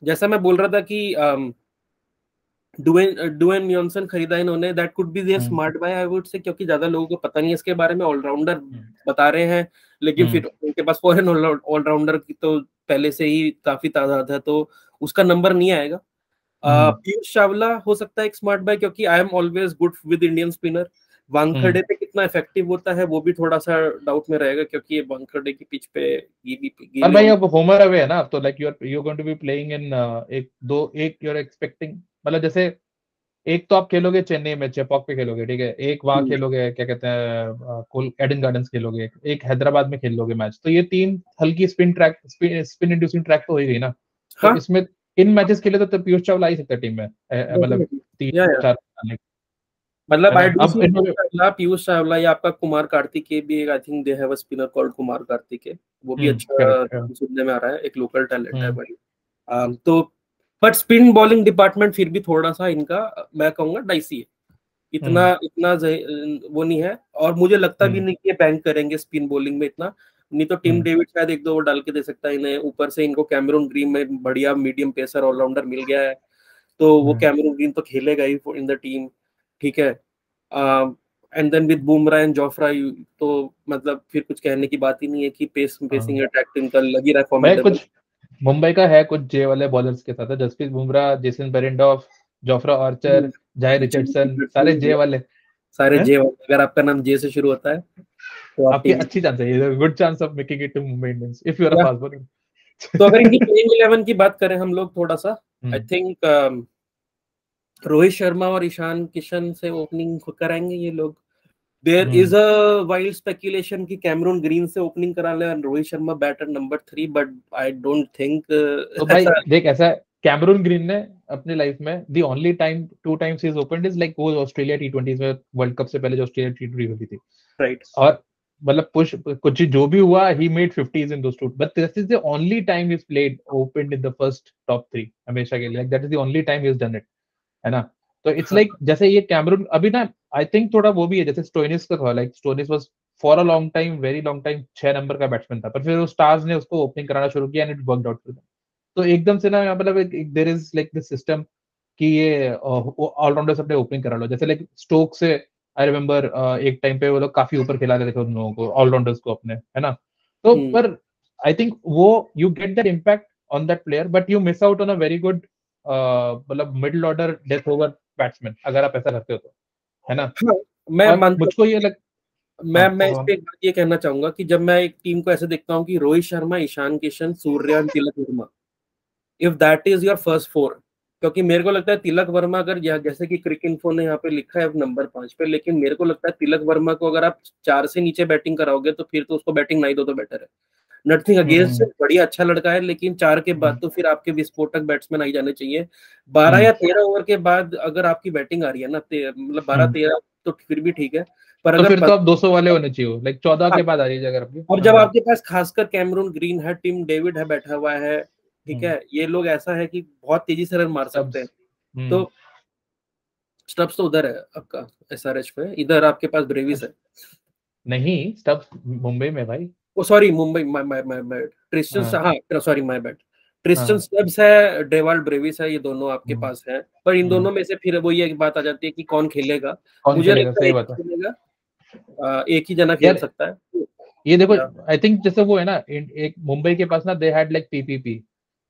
जैसा मैं बोल रहा था कि डुएन जॉनसन खरीदा इन्होंने, that could be their smart buy I would say, क्योंकि ज्यादा लोगों को पता नहीं है इसके बारे में। ऑलराउंडर बता रहे हैं लेकिन फिर उनके पास फॉरेन ऑलराउंडर की तो पहले से ही काफी तादाद है, तो उसका नंबर नहीं आएगा। पीयूष चावला हो सकता है एक स्मार्ट बाय, क्योंकि I am always good with Indian spinner. Wankhede पे कितना इफेक्टिव होता है वो भी थोड़ा सा डाउट में रहेगा, क्योंकि ये वानखेड़े की पिच पे और भाई अब होमर अवे है ना, तो like you going to be playing in एक यू आर एक्सपेक्टिंग, मतलब जैसे एक तो आप खेलोगे चेन्नई में चेपॉक पे खेलोगे, ठीक है, एक वहां खेलोगे क्या कहते हैं एडन गार्डन्स खेलोगे, एक हैदराबाद में खेल लोगे मैच। तो ये तीन हल्की स्पिन इंड्यूसिंग ट्रैक तो हो ही गई ना। तो इसमें इन मैचेस के लिए तो पीयूष चावला ही सकता है टीम में, मतलब 3-4। मतलब I do see Piyush Chawla या आपका कुमार कार्तिकेय भी एक, आई think they have a spinner called Kumar Kartikeya, वो भी अच्छा सुनने में आ रहा है, एक लोकल टैलेंट है भाई। तो बट स्पिन बॉलिंग डिपार्टमेंट फिर भी थोड़ा सा इनका मैं कहूंगा डाइसी है, इतना वो नहीं है। और मुझे लगता भी नहीं कि ये बैंक करेंगे स्पिन बॉलिंग में इतना, नहीं तो टिम डेविड शायद 1-2 ओवर डाल के दे सकता है इन्हें। ऊपर से इनको कैमरून ग्रीन में बढ़िया मीडियम पेसर ऑलराउंडर मिल गया है, तो वो कैमरून ग्रीन तो खेलेगा ही इन द टीम, ठीक है। And then with Bumrah and Jofra, तो मतलब फिर कुछ कहने की बात ही नहीं है कि पेसिंग अटैक इनका लगी रहा फॉर्मेट। कुछ मुंबई का है कुछ जे वाले बॉलर्स के साथ है, Jasprit Bumrah, Jason Behrendorff, Jofra Archer, Jhye Richardson, सारे जे वाले। अगर आपका नाम जे से शुरू होता है तो आपकी अच्छी चांस है, good chance of making it to Mumbai Indians if you are a fast bowler. तो अगर इनकी प्लेइंग 11 की बात करें हम लोग थोड़ा सा, आई थिंक रोहित शर्मा और ईशान किशन से ओपनिंग कराएंगे ये लोग। There is a wild speculation कि कैमरून ग्रीन से ओपनिंग करा ले Rohit Sharma batter number 3, but I don't think. तो भाई देख, ऐसा कैमरून ग्रीन ने अपनी लाइफ में the only time 2 times is opened is like वो ऑस्ट्रेलिया T20 में, वर्ल्ड कप से पहले जो ऑस्ट्रेलिया T20 होती थी, राइट। और मतलब पुश कुछ जो भी हुआ, he made 50s in those two, but this is the only time he played opened in the first top 3 हमेशा के लिए, like that is the only time he has done it, है ना। तो इट्स लाइक जैसे ये Cameroon अभी ना, आई थिंक थोड़ा वो भी है जैसे स्टोइनिस का था, like Stoinis was for a long time, very long time 6 number का बैट्समैन था, पर फिर वो स्टार्स ने उसको ओपनिंग कराना शुरू किया and it worked out for them. तो एकदम से ना मतलब there is like this system कि ये ऑलराउंडर्स अपने ओपनिंग करा लो, जैसे लाइक स्टोक से आई रिमेंबर एक टाइम पे वो लोग काफी ऊपर खिला रहे थे उन लोगों को, ऑलराउंडर्स को अपने, है ना। तो पर आई थिंक वो you get that impact on that player, but you miss out on a very good मतलब middle order death over batsman, अगर आप ऐसा करते हो तो, है ना। हाँ, मैं और मानता मुझको ये लग मैं इस पे एक बात ये कहना चाहूंगा कि जब मैं एक टीम को ऐसे देखता हूँ कि Rohit Sharma, Ishan Kishan, Surya, Tilak Varma, if that is your first four, क्योंकि मेरे को लगता है तिलक वर्मा अगर जैसे कि क्रिक इन्फो ने यहाँ पे लिखा है नंबर 5 पे, लेकिन मेरे को लगता है तिलक वर्मा को अगर आप 4 से नीचे बैटिंग कराओगे तो फिर तो उसको बैटिंग नहीं दो तो बेटर है। नथिंग अगेंस्ट, बढ़िया अच्छा लड़का है, लेकिन 4 के बाद तो फिर आपके विस्फोटक बैट्समैन आई जाने चाहिए। 12 या 13 ओवर के बाद अगर आपकी बैटिंग आ रही है ना, मतलब 12-13 तो फिर भी ठीक है, पर तो अगर फिर तो आप 200 वाले होने चाहिए, लाइक 14 के बाद आ रही है अगर आपकी। और जब आपके पास खासकर कैमरून ग्रीन है, टिम डेविड है बैठा हुआ है, ठीक है, ये लोग ऐसा है कि बहुत तेजी से रन मार सकते हैं। तो स्टब्स तो उधर है आपका एसआरएच पे, इधर आपके पास ब्रेविस है। नहीं, स्टब्स मुंबई में भाई। Oh sorry, Mumbai, my bad, Tristan, हाँ सॉरी माय बैड, ट्रिस्टन हाँ, स्टब्स है, डेवाल्ड ब्रेविस है, ये दोनों आपके पास है। पर इन हम्म, दोनों में से फिर वो ये बात आ जाती है कि कौन खेलेगा। कौन मुझे खेलेगा, लगता है सही एक बात ही है खेलेगा, एक ही जना खेल यार। सकता है। ये देखो, या आई थिंक जैसे वो है ना, एक मुंबई के पास ना दे हैड लाइक पीपीपी,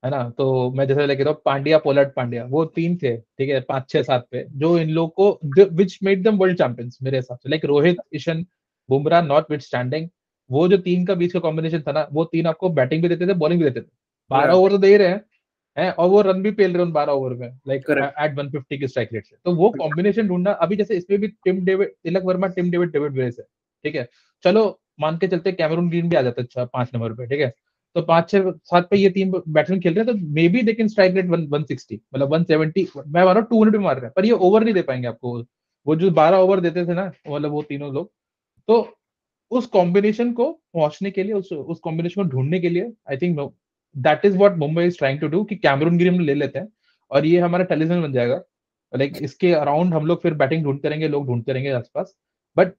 है ना। तो मैं जैसे लेके तो पांड्या, पोलार्ड, पांड्या, वो तीन थे, ठीक है, 5 6 7 पे, जो इन लोग को which made them world champions मेरे हिसाब से, like Rohit, Ishan, Bumrah not with standing. वो जो तीन का बीच का कॉम्बिनेशन था ना, वो तीन आपको बैटिंग भी देते थे, बॉलिंग भी देते थे। 12 ओवर तो दे ही रहे हैं, और वो रन भी पेल रहे हैं उन 12 ओवर में, लाइक करेक्ट। एट 150 की स्ट्राइक रेट से। तो वो कॉम्बिनेशन ढूंढना, अभी जैसे इसमें भी Tim David, Tilak Varma, Tim David, David Villiers है, ठीक है। चलो मान के चलते कैमरून ग्रीन भी आ जाता है, अच्छा 5 नंबर पे, ठीक है। तो 5 6 7 पे ये तीन बैट्समैन खेल रहे हैं, तो may be they can strike rate 160, मतलब 170, मैं मार रहा हूँ 200 भी मार रहे हैं, पर ये ओवर नहीं दे पाएंगे आपको। वो जो 12 ओवर देते थे ना, मतलब वो तीनों लोग। तो उस कॉम्बिनेशन को पहुंचने के लिए, उस कॉम्बिनेशन को ढूंढने के लिए, I think that is what Mumbai is trying to do, कि कैमरून ग्रीन ले लेते हैं और ये हमारा टेलिजन बन जाएगा। लाइक इसके अराउंड हम लोग फिर बैटिंग ढूंढते रहेंगे, लोग ढूंढते रहेंगे आसपास। बट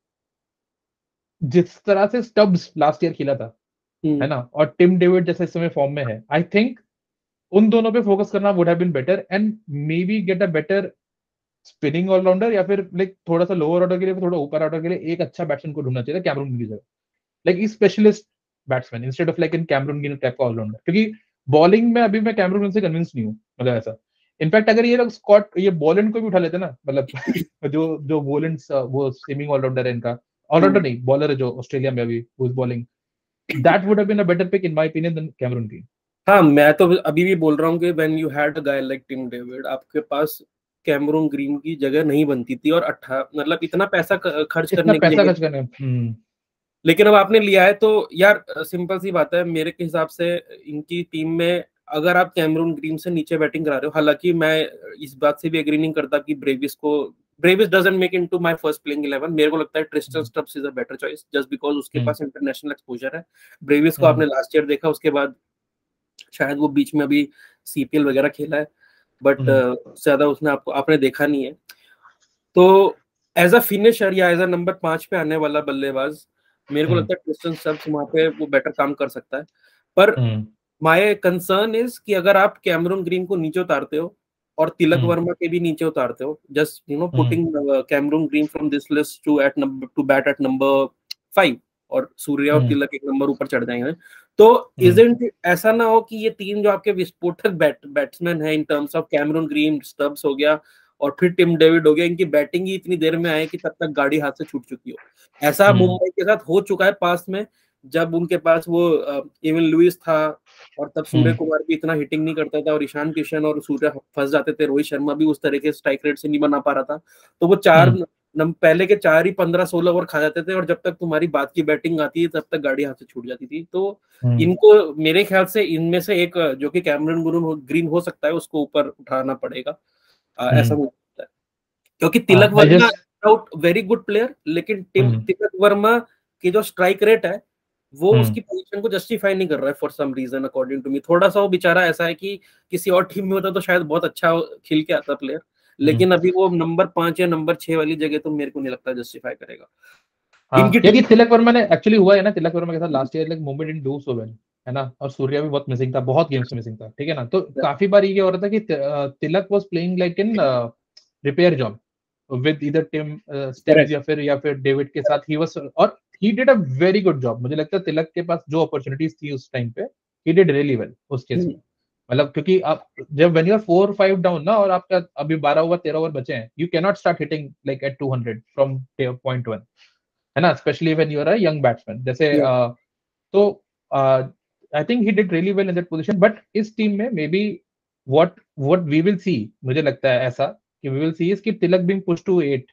जिस तरह से स्टब्स लास्ट ईयर खेला था, है ना, और टिम डेविड जैसे इस समय फॉर्म में है, आई थिंक उन दोनों पे फोकस करना would have been better, and maybe get a better spinning allrounder, या फिर लाइक थोड़ा सा लोअर ऑर्डर के लिए, थोड़ा ऊपर ऑर्डर के लिए एक अच्छा बैट्समैन को ढूंढना चाहिए था कैमरून की जगह, like specialist batsman instead of like in Cameron Gill type का ऑलराउंडर। क्योंकि बॉलिंग में अभी मैं कैमरून गिल से कन्विंस नहीं हूँ, मतलब ऐसा। इनफैक्ट अगर ये लोग स्कॉट, ये बॉलैंड को भी उठा लेते ना, मतलब जो जो बॉलैंड, वो स्विमिंग ऑलराउंडर है इनका, ऑलराउंडर नहीं बॉलर है जो ऑस्ट्रेलिया में अभी bowling, that would have been a better pick in my opinion than Cameron Green. हाँ, मैं तो अभी भी बोल रहा हूँ कि when you had a guy like Tim David, आपके पास कैमरून ग्रीन की जगह नहीं बनती थी, और मतलब इतना पैसा खर्च इतना करने की पैसा जगह खर्च थी। करने। लेकिन अब आपने लिया है तो यार, सिंपल सी बात है मेरे के हिसाब से, इनकी टीम में अगर आप कैमरून ग्रीन से नीचे बैटिंग करा रहे हो, हालांकि मैं इस बात से भी एग्री नहीं करता कि Brevis doesn't make into my first playing 11। मेरे को लगता है Tristan Stubbs is a better choice, just because उसके पास इंटरनेशनल एक्सपोजर है। ब्रेविस को आपने लास्ट ईयर देखा, उसके बाद शायद वो बीच में अभी सीपीएल वगैरह खेला है, बट ज्यादा उसने आपने देखा नहीं है। तो एज अ फिनिशर या एज अ नंबर 5 पे आने वाला बल्लेबाज, मेरे को लगता है क्रिस्टन स्टब्स वहां पे वो बेटर काम कर सकता है। पर माय कंसर्न इज कि अगर आप कैमरून ग्रीन को नीचे उतारते हो और तिलक वर्मा के भी नीचे उतारते हो, just putting Cameron Green from this list to bat at number 5, और सूर्या और तिलक एक नंबर ऊपर चढ़ जाएंगे, तो इजंट ऐसा ना हो कि ये तीन जो आपके विस्फोटक बैट्समैन है in terms of Cameron Green, Stubbs हो गया और फिर टिम डेविड हो गया, इनकी बैटिंग ही इतनी देर में आए कि तब तक गाड़ी हाथ से छूट चुकी हो। ऐसा मुंबई के साथ हो चुका है पास्ट में, जब उनके पास वो इवन लुइस था, और तब सूर्य कुमार भी इतना हिटिंग नहीं करता था, और ईशान किशन और सूर्य फंस जाते थे, रोहित शर्मा भी उस तरह के स्ट्राइक रेट से नहीं बना पा रहा था। तो वो पहले के 4 ही 15-16 ओवर खा जाते थे, और जब तक तुम्हारी बात की बैटिंग आती है तब तक गाड़ी हाथ से छूट जाती थी। तो इनको मेरे ख्याल से इनमें से एक जो कि कैमरन ग्रीन हो सकता है, उसको ऊपर उठाना पड़ेगा, ऐसा मुझे लगता है। क्योंकि Tilak I Varma just out very good player, लेकिन तिलक वर्मा की जो स्ट्राइक रेट है वो उसकी पोजीशन को जस्टिफाई नहीं कर रहा है for some reason, according to me. थोड़ा सा वो बेचारा ऐसा है कि किसी और टीम में होता तो शायद बहुत अच्छा खिल के आता प्लेयर, लेकिन अभी वो नंबर 5 या नंबर 6 वाली जगह तो मेरे को नहीं लगता जस्टिफाई करेगा हाँ, इनकी क्योंकि टीम। तिलक वर्मा ने एक्चुअली हुआ है ना, तिलक वर्मा के साथ last year like Mumbai didn't do so well, है ना, और सूर्या भी बहुत मिसिंग था, बहुत गेम्स में मिसिंग था, ठीक है ना। तो काफी बार ये हो रहा था कि Tilak was playing like in repair job with either Tim Stubbs correct. या फिर डेविड के साथ ही वाज, और he did a very good job. मुझे लगता है तिलक के पास जो अपॉर्चुनिटीज थी उस टाइम पे, ही डिड रियली वेल उस केस में। मतलब क्योंकि आप जब व्हेन यू आर 4-5 डाउन ना, और आपका अभी 12 ओवर 13 ओवर बचे हैं, you can not start hitting like at 200 from point 1, है ना, specially when you are a young batsman जैसे Yeah. तो I think he did really well in that position, but इस टीम में maybe what what we will see, मुझे लगता है ऐसा कि वी विल सी इज कि तिलक बीइंग पुश टू 8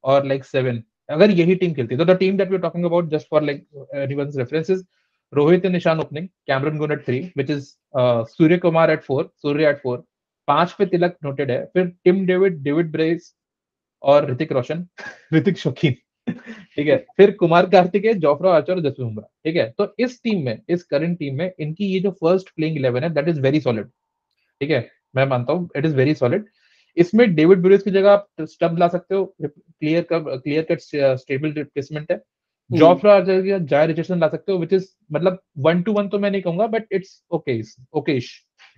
और लाइक 7, अगर यही टीम खेलती तो the team that we are talking about just for like anyone's references, Rohit and Ishan opening, Cameron Green at 3 which is Surya Kumar at 4, Surya at 4, 5 पे तिलक नोटेड है, फिर Tim David, David brace और ऋतिक रोशन ऋतिक शौकीन ठीक है, फिर कुमार कार्तिकेय, जोफ्रा आर्चर और जसप्रीत बुमराह, ठीक है। तो इस टीम में, इस करंट टीम में इनकी ये जो फर्स्ट प्लेइंग 11 है दैट इज वेरी सॉलिड, ठीक है, मैं मानता हूँ इट इज वेरी सॉलिड। इसमें डेविड ब्रूस की जगह आप स्टब ला सकते हो, क्लियर कट स्टेबल रिप्लेसमेंट है। जोफ्रा आर्चर की जाय रिचर्डसन ला सकते हो, विच इज मतलब 1-1 तो मैं नहीं कहूंगा, बट इट्स ओकेश,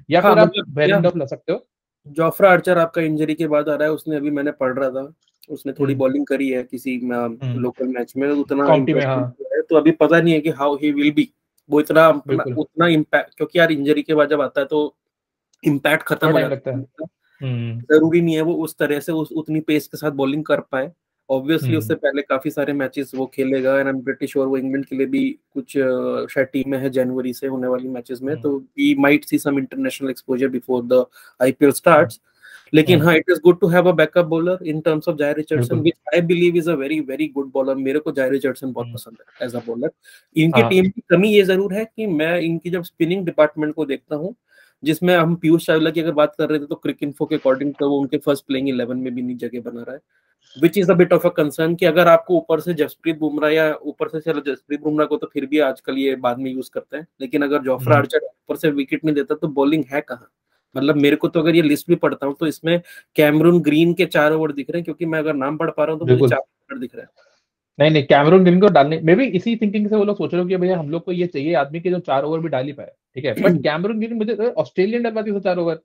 या हाँ फिर आप मतलब या वेरेंडॉफ ला सकते हो। जोफ्रा आर्चर आपका इंजरी के बाद आ रहा है, उसने अभी मैंने पढ़ रहा था, उसने थोड़ी बॉलिंग करी है किसी लोकल मैच में, उतना काउंटी में, हाँ इम्प्रेसिव है, तो अभी पता नहीं है कि हाउ ही विल बी, वो इतना बिल्कुल, उतना इम्पैक्ट, क्योंकि यार इंजरी के बाद जब आता है तो इम्पैक्ट खत्म थोड़ा हो टाइम जाता लगता है। है। हम्म जरूरी नहीं है वो उस तरह से उतनी पेस के साथ बॉलिंग कर पाए। ऑब्वियसली हम्म उससे पहले काफी सारे मैचेस वो खेलेगा, and I am pretty sure वो इंग्लैंड के लिए भी कुछ शायद टीम में है जनवरी से होने वाली मैचेस में, हम्म तो we might see some international exposure before the IPL hmm starts. लेकिन हम्म, हाँ, it is good to have a backup bowler in terms of Jhye Richardson, बिल्कुल। Which I believe is a very very good bowler. मेरे को जाय Richardson बहुत हम्म, पसंद है as a bowler. इनकी हाँ टीम की कमी ये जरूर है कि मैं इनकी जब स्पिनिंग डिपार्टमेंट को देखता हूँ, जिसमें हम पीयूष चावला की अगर बात कर रहे थे, तो क्रिक इन्फो के अकॉर्डिंग तो वो उनके फर्स्ट प्लेइंग 11 में भी नहीं जगह बना रहा है, which is a bit of a concern कि अगर आपको ऊपर से जसप्रीत बुमराह, या ऊपर से चलो जसप्रीत बुमराह को तो फिर भी आजकल ये बाद में यूज करते हैं, लेकिन अगर जोफ्रा हम्म, आर्चर ऊपर से विकेट नहीं देता तो बॉलिंग है कहाँ? मतलब मेरे को तो अगर ये लिस्ट भी पढ़ता हूँ तो इसमें कैमरून ग्रीन के 4 ओवर दिख रहे हैं, क्योंकि मैं अगर नाम पढ़ पा रहा हूँ तो मुझे बिल्कुल। 4 ओवर दिख रहा है। नहीं नहीं, कैमरून ग्रीन को डालने मे भी इसी थिंकिंग से वो लोग सोच रहे हो कि भैया हम लोग को ये चाहिए आदमी के जो 4 ओवर भी डाल ही पाए, ठीक है, बट कैमरून ग्रीन मुझे ऑस्ट्रेलियन डलवाती है 4 ओवर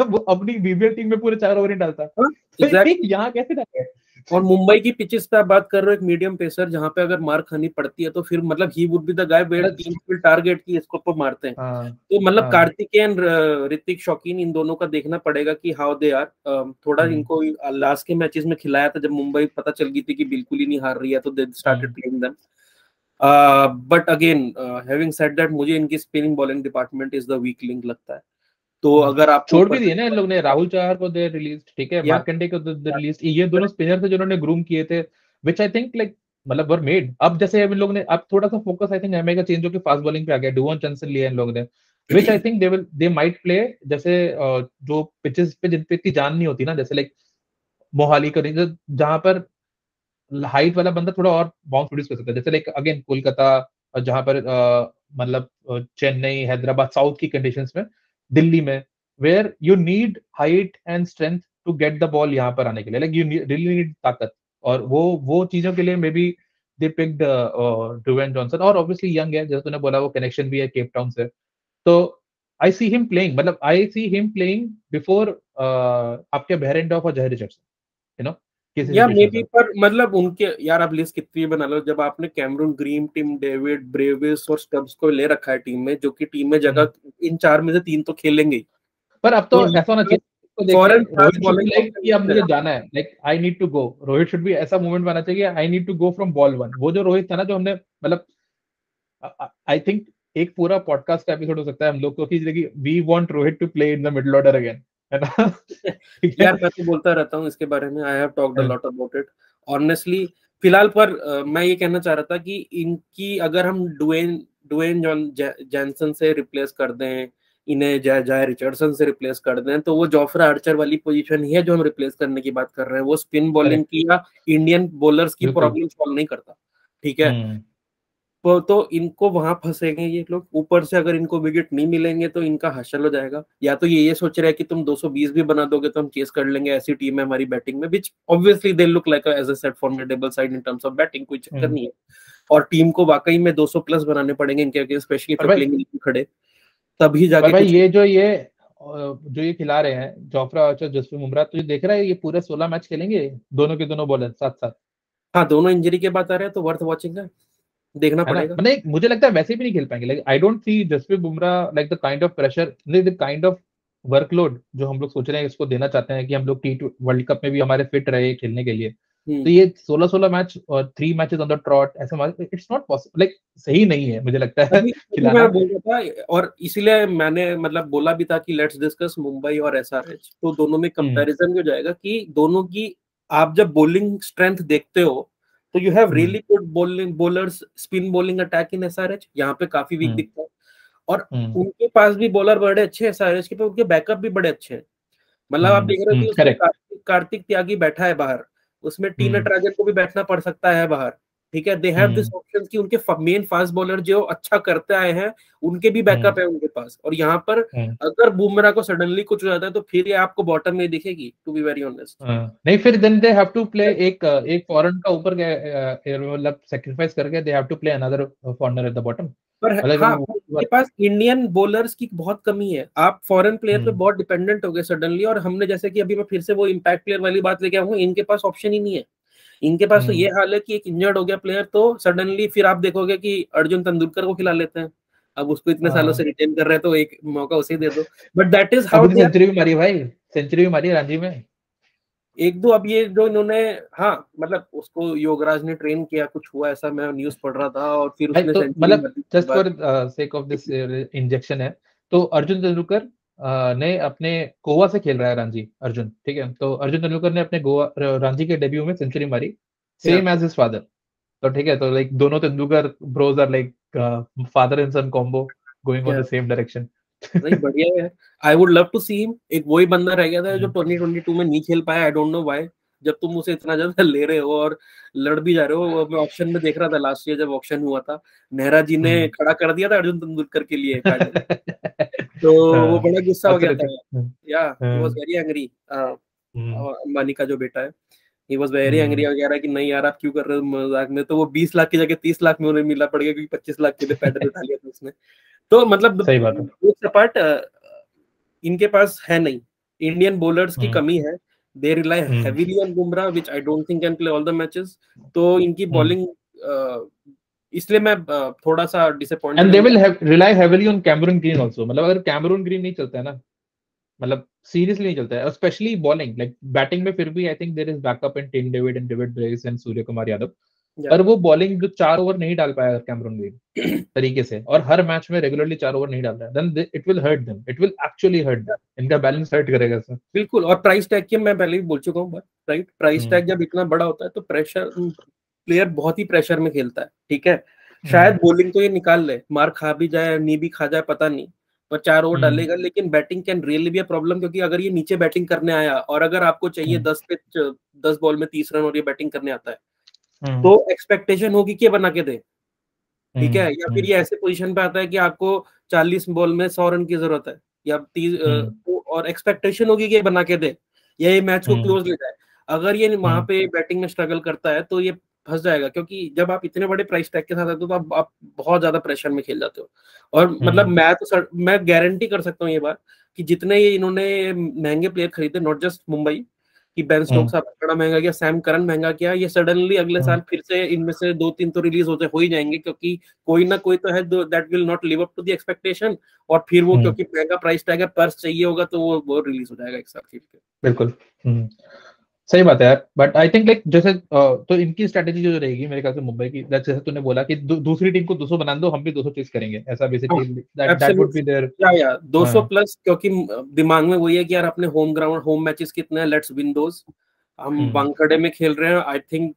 वो अपनी बीबीएल टीम में पूरे 4 ओवर ही डालता, हाँ तो एग्जैक्टली। यहाँ कैसे डाले? और मुंबई की पिचेस पे आप बात कर रहे हो, एक मीडियम पेसर जहां पे अगर मार खानी पड़ती है तो फिर मतलब he would be the guy where मतलब, टीम विल टारगेट की इसको पर मारते हैं। हाँ तो मतलब हाँ, कार्तिकेयन, ऋतिक शौकीन, इन दोनों का देखना पड़ेगा कि हाउ दे आर। थोड़ा हम्म इनको लास्ट के मैचेस में खिलाया था जब मुंबई पता चल गई थी कि बिल्कुल ही नहीं हार रही है, तो they started hmm playing them. But again having said that, मुझे इनकी spinning bowling department is the weak link लगता है। तो अगर आपको छोड़ ऊपर भी से दिए ना इन लोग ने, राहुल चहर को दे रिलीज, ठीक है, या मार्कंडे को दे रिलीज, ये दोनों स्पिनर थे जिन्होंने ग्रूम किए थे, विच आई थिंक लाइक मतलब वर मेड। अब जैसे इन लोग ने अब थोड़ा सा फोकस आई थिंक एमए का चेंज होकर फास्ट बॉलिंग पे आ गया, डुवन चंसन लिया इन लोगों ने, which I think they might play जैसे जो पिचेस पे जिन पे इतनी जान नहीं होती ना, जैसे लाइक मोहाली का रेंज, जहां पर हाइट वाला बंदा थोड़ा और बाउंस प्रोड्यूस कर सकता है, जैसे लाइक अगेन कोलकाता, जहां पर मतलब चेन्नई, हैदराबाद, साउथ की कंडीशंस में, दिल्ली में, where you need height and strength to get the ball यहाँ पर आने के लिए, लाइक यू रियली नीड ताकत, और वो चीजों के लिए maybe they picked Dwayne Johnson, और ऑब्वियसली यंग है जैसे तूने बोला, वो कनेक्शन भी है केप टाउन से, तो आई सी हिम प्लेइंग, मतलब आई सी हिम प्लेइंग बिफोर आपके बेरेंडॉफ और जहर रिचर्डसन, यू नो, किसी या मे सिचुएशन बी, में। पर मतलब उनके यार आप लिस्ट कितनी भी बना लो, जब आपने Cameron Green, Tim David, Brevis और स्टब्स को ले रखा है टीम में, जो कि टीम में हम्म। जगह इन 4 में से 3 तो खेलेंगे ही। पर अब तो तो ऐसा होना चाहिए, इसको देख के foreign fast Rohit should be bowling like option कि अब नहीं मुझे है। जाना है, like I need to go, Rohit should भी ऐसा मूवमेंट बना चाहिए, I need to go from ball 1, वो जो रोहित था ना, जो हमने मतलब आई थिंक एक पूरा पॉडकास्ट का एपिसोड हो सकता है हम लोग को कि we want Rohit to play in the middle order again, है ना ठीक है। यार मैं तो बोलता रहता हूँ इसके बारे में, आई हैव टॉक्ड अ हाँ, लॉट अबाउट इट ऑनेस्टली। फिलहाल पर मैं ये कहना चाह रहा था कि इनकी अगर हम डुएन डुएन जॉनसन से रिप्लेस कर दें, इन्हें जाय रिचर्डसन से रिप्लेस कर दें, तो वो जोफ्रा आर्चर वाली पोजीशन ही है जो हम रिप्लेस करने की बात कर रहे हैं। वो स्पिन बॉलिंग करेक्ट, की या इंडियन बॉलर्स की बिल्कुल। प्रॉब्लम सॉल्व नहीं करता, ठीक है। हम्म तो इनको वहां फंसेंगे ये लोग, ऊपर से अगर इनको विकेट नहीं मिलेंगे तो इनका हशल हो जाएगा। या तो ये सोच रहे हैं कि तुम 220 भी बना दोगे तो हम चेस कर लेंगे, ऐसी टीम है हमारी बैटिंग में, which obviously they look like as a set formidable side in terms of batting, कोई चक्कर हम्म। नहीं है। और टीम को वाकई में 200 प्लस बनाने पड़ेंगे इनके अगेंस्ट, स्पेशली पर फिर भाई, प्लेइंग खड़े, तभी पर जाके भाई कुछ। ये खिला रहे हैं जोफ्रा आर्चर, जसप्रीत बुमराह, तो ये देख रहा है ये पूरे 16 मैच खेलेंगे दोनों के दोनों बॉलर साथ साथ। हाँ, दोनों इंजरी के बाद आ रहे हैं तो वर्थ वॉचिंग है। देखना है ना, पड़ेगा। मतलब मुझे लगता है वैसे भी नहीं खेल पाएंगे। Like I don't see Jasprit Bumrah like the kind of pressure, the kind of workload जो हम लोग सोच रहे हैं इसको देना चाहते हैं कि हम लोग टी वर्ल्ड कप में भी हमारे फिट रहे खेलने के लिए। तो ये 16-16 मैच और 3 मैचेस ऑन द ट्रॉट, ऐसे हमारे इट्स नॉट पॉसिबल, लाइक सही नहीं है मुझे लगता है अभी मैं खिलाना। बोल रहा था, और इसीलिए मैंने मतलब बोला भी था कि लेट्स डिस्कस मुंबई और एसआरएच, तो दोनों में हम्म कंपैरिजन हो जाएगा कि दोनों की आप जब बॉलिंग स्ट्रेंथ देखते हो तो you have hmm really good bowling bowlers, spin bowling attack in SRH, यहाँ पे काफी वीक हम्म दिखता है। और हम्म उनके पास भी बॉलर बड़े अच्छे हैं एसआरएच के, पे उनके बैकअप भी बड़े अच्छे हैं। मतलब आप देख रहे हो कि उसमें करेक्ट। कार्तिक त्यागी बैठा है बाहर, उसमें टी हम्म नटराजन को भी बैठना पड़ सकता है बाहर। ठीक है, they have this hmm option कि उनके मेन फास्ट बॉलर जो अच्छा करते आए हैं उनके भी हम्म बैकअप है उनके पास। और यहाँ पर हम्म अगर बुमराह को सडनली कुछ हो जाता है तो फिर ये आपको बॉटम में दिखेगी, टू बी वेरी ऑनेस्ट। नहीं फिर then they have to play एक फॉरेन का ऊपर मतलब सेक्रीफाइस करके they have to play another foreigner at the bottom. पर मतलब हाँ, उनके पास इंडियन बॉलर्स की बहुत कमी है, आप फॉरेन प्लेयर पे हम्म बहुत डिपेंडेंट हो गए सडनली। और हमने जैसे कि अभी मैं फिर से वो इम्पैक्ट प्लेयर वाली बात लेके आऊंगा, इनके पास ऑप्शन ही नहीं है। इनके पास तो हम्म ये हाल है कि एक इंजर्ड हो गया प्लेयर तो सडनली फिर आप देखोगे कि अर्जुन तेंदुलकर को खिला लेते हैं। अब उसको इतने सालों से रिटेन कर रहे हैं तो एक मौका उसे दे दो, बट दैट इज हाउ अभी तो दे आर। सेंचुरी भी मारी है भाई, सेंचुरी भी मारी है रणजी में। एक दो अब ये जो इन्होंने, हाँ मतलब उसको योगराज ने ट्रेन किया, कुछ हुआ ऐसा मैं न्यूज पढ़ रहा था, और फिर भाई उसने तो सेंचुरी मतलब मारी उसके जस्ट बाद। For sake of this injection है। तो अर्जुन तेंदुलकर ने अपने गोवा से खेल रहा है रणजी अर्जुन, ठीक है। तो अर्जुन तेंदुलकर ने अपने गोवा रणजी के डेब्यू में सेंचुरी मारी, या सेम एज हिज फादर। तो ठीक है, तो लाइक दोनों Tendulkar bros are like father and son combo going on या द सेम डायरेक्शन। नहीं, बढ़िया है। I would love to see him. एक वही बंदा रह गया था जो हम्म 2022 में नहीं खेल पाया, आई डोंट नो व्हाई। जब तुम उसे इतना ज्यादा ले रहे हो और लड़ भी जा रहे हो, मैं ऑप्शन में देख रहा था लास्ट ईयर जब ऑप्शन हुआ था, नेहरा जी ने हम्म खड़ा कर दिया था अर्जुन तेंदुलकर के लिए पैनल। तो वो बड़ा गुस्सा हो गया था। absolutely. Yeah he was hmm very angry, hmm Ambani का जो बेटा है, he was very angry hmm और कह रहा है कि नहीं यार आप क्यों कर रहे हो मजाक में। तो वो 20 लाख की जगह 30 लाख में उन्हें मिला पड़ गया, क्योंकि 25 लाख के लिए पैडल उठा लिया था उसने। तो मतलब सही बात है। सपाट इनके पास है नहीं, इंडियन बॉलर्स की हम्म कमी है। They rely hmm heavily on Bumrah which I don't think can play all the matches. तो इनकी हम्म बॉलिंग, इसलिए मैं थोड़ा सा डिसअपॉइंटेड एंड हूँ दे इनके। Will rely heavily on Cameron Green also. मतलब अगर कैमरून ग्रीन नहीं चलता है ना, मतलब सीरियसली नहीं चलता है, स्पेशली बॉलिंग। लाइक बैटिंग में फिर भी I think there is backup in Tim David and David Brevis and Suryakumar Yadav. या पर वो बॉलिंग जो 4 ओवर नहीं डाल पाया कैमरून ग्रीन तरीके से, और हर मैच में रेगुलरली 4 ओवर नहीं डाल रहा है, then it will hurt them, it will actually hurt them. इनका बैलेंस हर्ट करेगा सर। बिल्कुल। और प्राइस टैग की मैं पहले भी बोल चुका हूँ बात, राइट? प्राइस हम्म टैग जब इतना बड़ा होता है तो प्रेशर, प्लेयर बहुत ही प्रेशर में खेलता है। ठीक है, शायद हम्म बॉलिंग तो ये निकाल ले, मार खा भी जाए नी भी खा जाए पता नहीं, पर 4 ओवर हम्म डालेगा। लेकिन batting can really be a problem, क्योंकि अगर ये नीचे बैटिंग करने आया और अगर आपको चाहिए हम्म 10 बॉल में 30 रन और ये बैटिंग करने आता है, हम्म तो एक्सपेक्टेशन होगी कि ये बना के दे। ठीक है, हम्म या फिर हम्म ये ऐसे पोजीशन पे आता है कि आपको 40 बॉल में 100 रन की जरूरत है, या 30, हम्म और एक्सपेक्टेशन होगी कि ये बना के दे या ये मैच को हम्म क्लोज ले जाए। अगर ये वहां हम्म पे बैटिंग में स्ट्रगल करता है तो ये फंस जाएगा, क्योंकि जब आप इतने बड़े प्राइस टैग के साथ आते हो तो आप बहुत ज्यादा प्रेशर में खेल जाते हो। और मतलब हम्म मैं गारंटी कर सकता हूँ ये बात कि जितने ये इन्होंने महंगे प्लेयर खरीदे, नॉट जस्ट मुंबई, कि बेन हम्म स्टोक्स आपका बड़ा महंगा किया, सैम करन महंगा किया, ये सडनली अगले हम्म साल फिर से इनमें से 2-3 तो रिलीज होते हो ही जाएंगे, क्योंकि कोई ना कोई तो है that will not live up to the expectation. और फिर वो हम्म क्योंकि महंगा प्राइस टैग है, पर्स चाहिए होगा, तो वो रिलीज हो जाएगा एक साथ खेल के। बिल्कुल। हम्म सही बात है यार। बट आई थिंक लाइक जैसे तो इनकी स्ट्रेटेजी जो रहेगी मेरे ख्याल से मुंबई की, जैसे तूने बोला कि दूसरी टीम को 200 बना दो, हम भी 200 चेस करेंगे, ऐसा basically that would be absolutely. There. या 200 हाँ प्लस, क्योंकि दिमाग में वही है कि यार अपने होम ग्राउंड होम मैचेस कितने हैं, लेट्स विन दोस। हम हम्म वानखेड़े में खेल रहे हैं, I think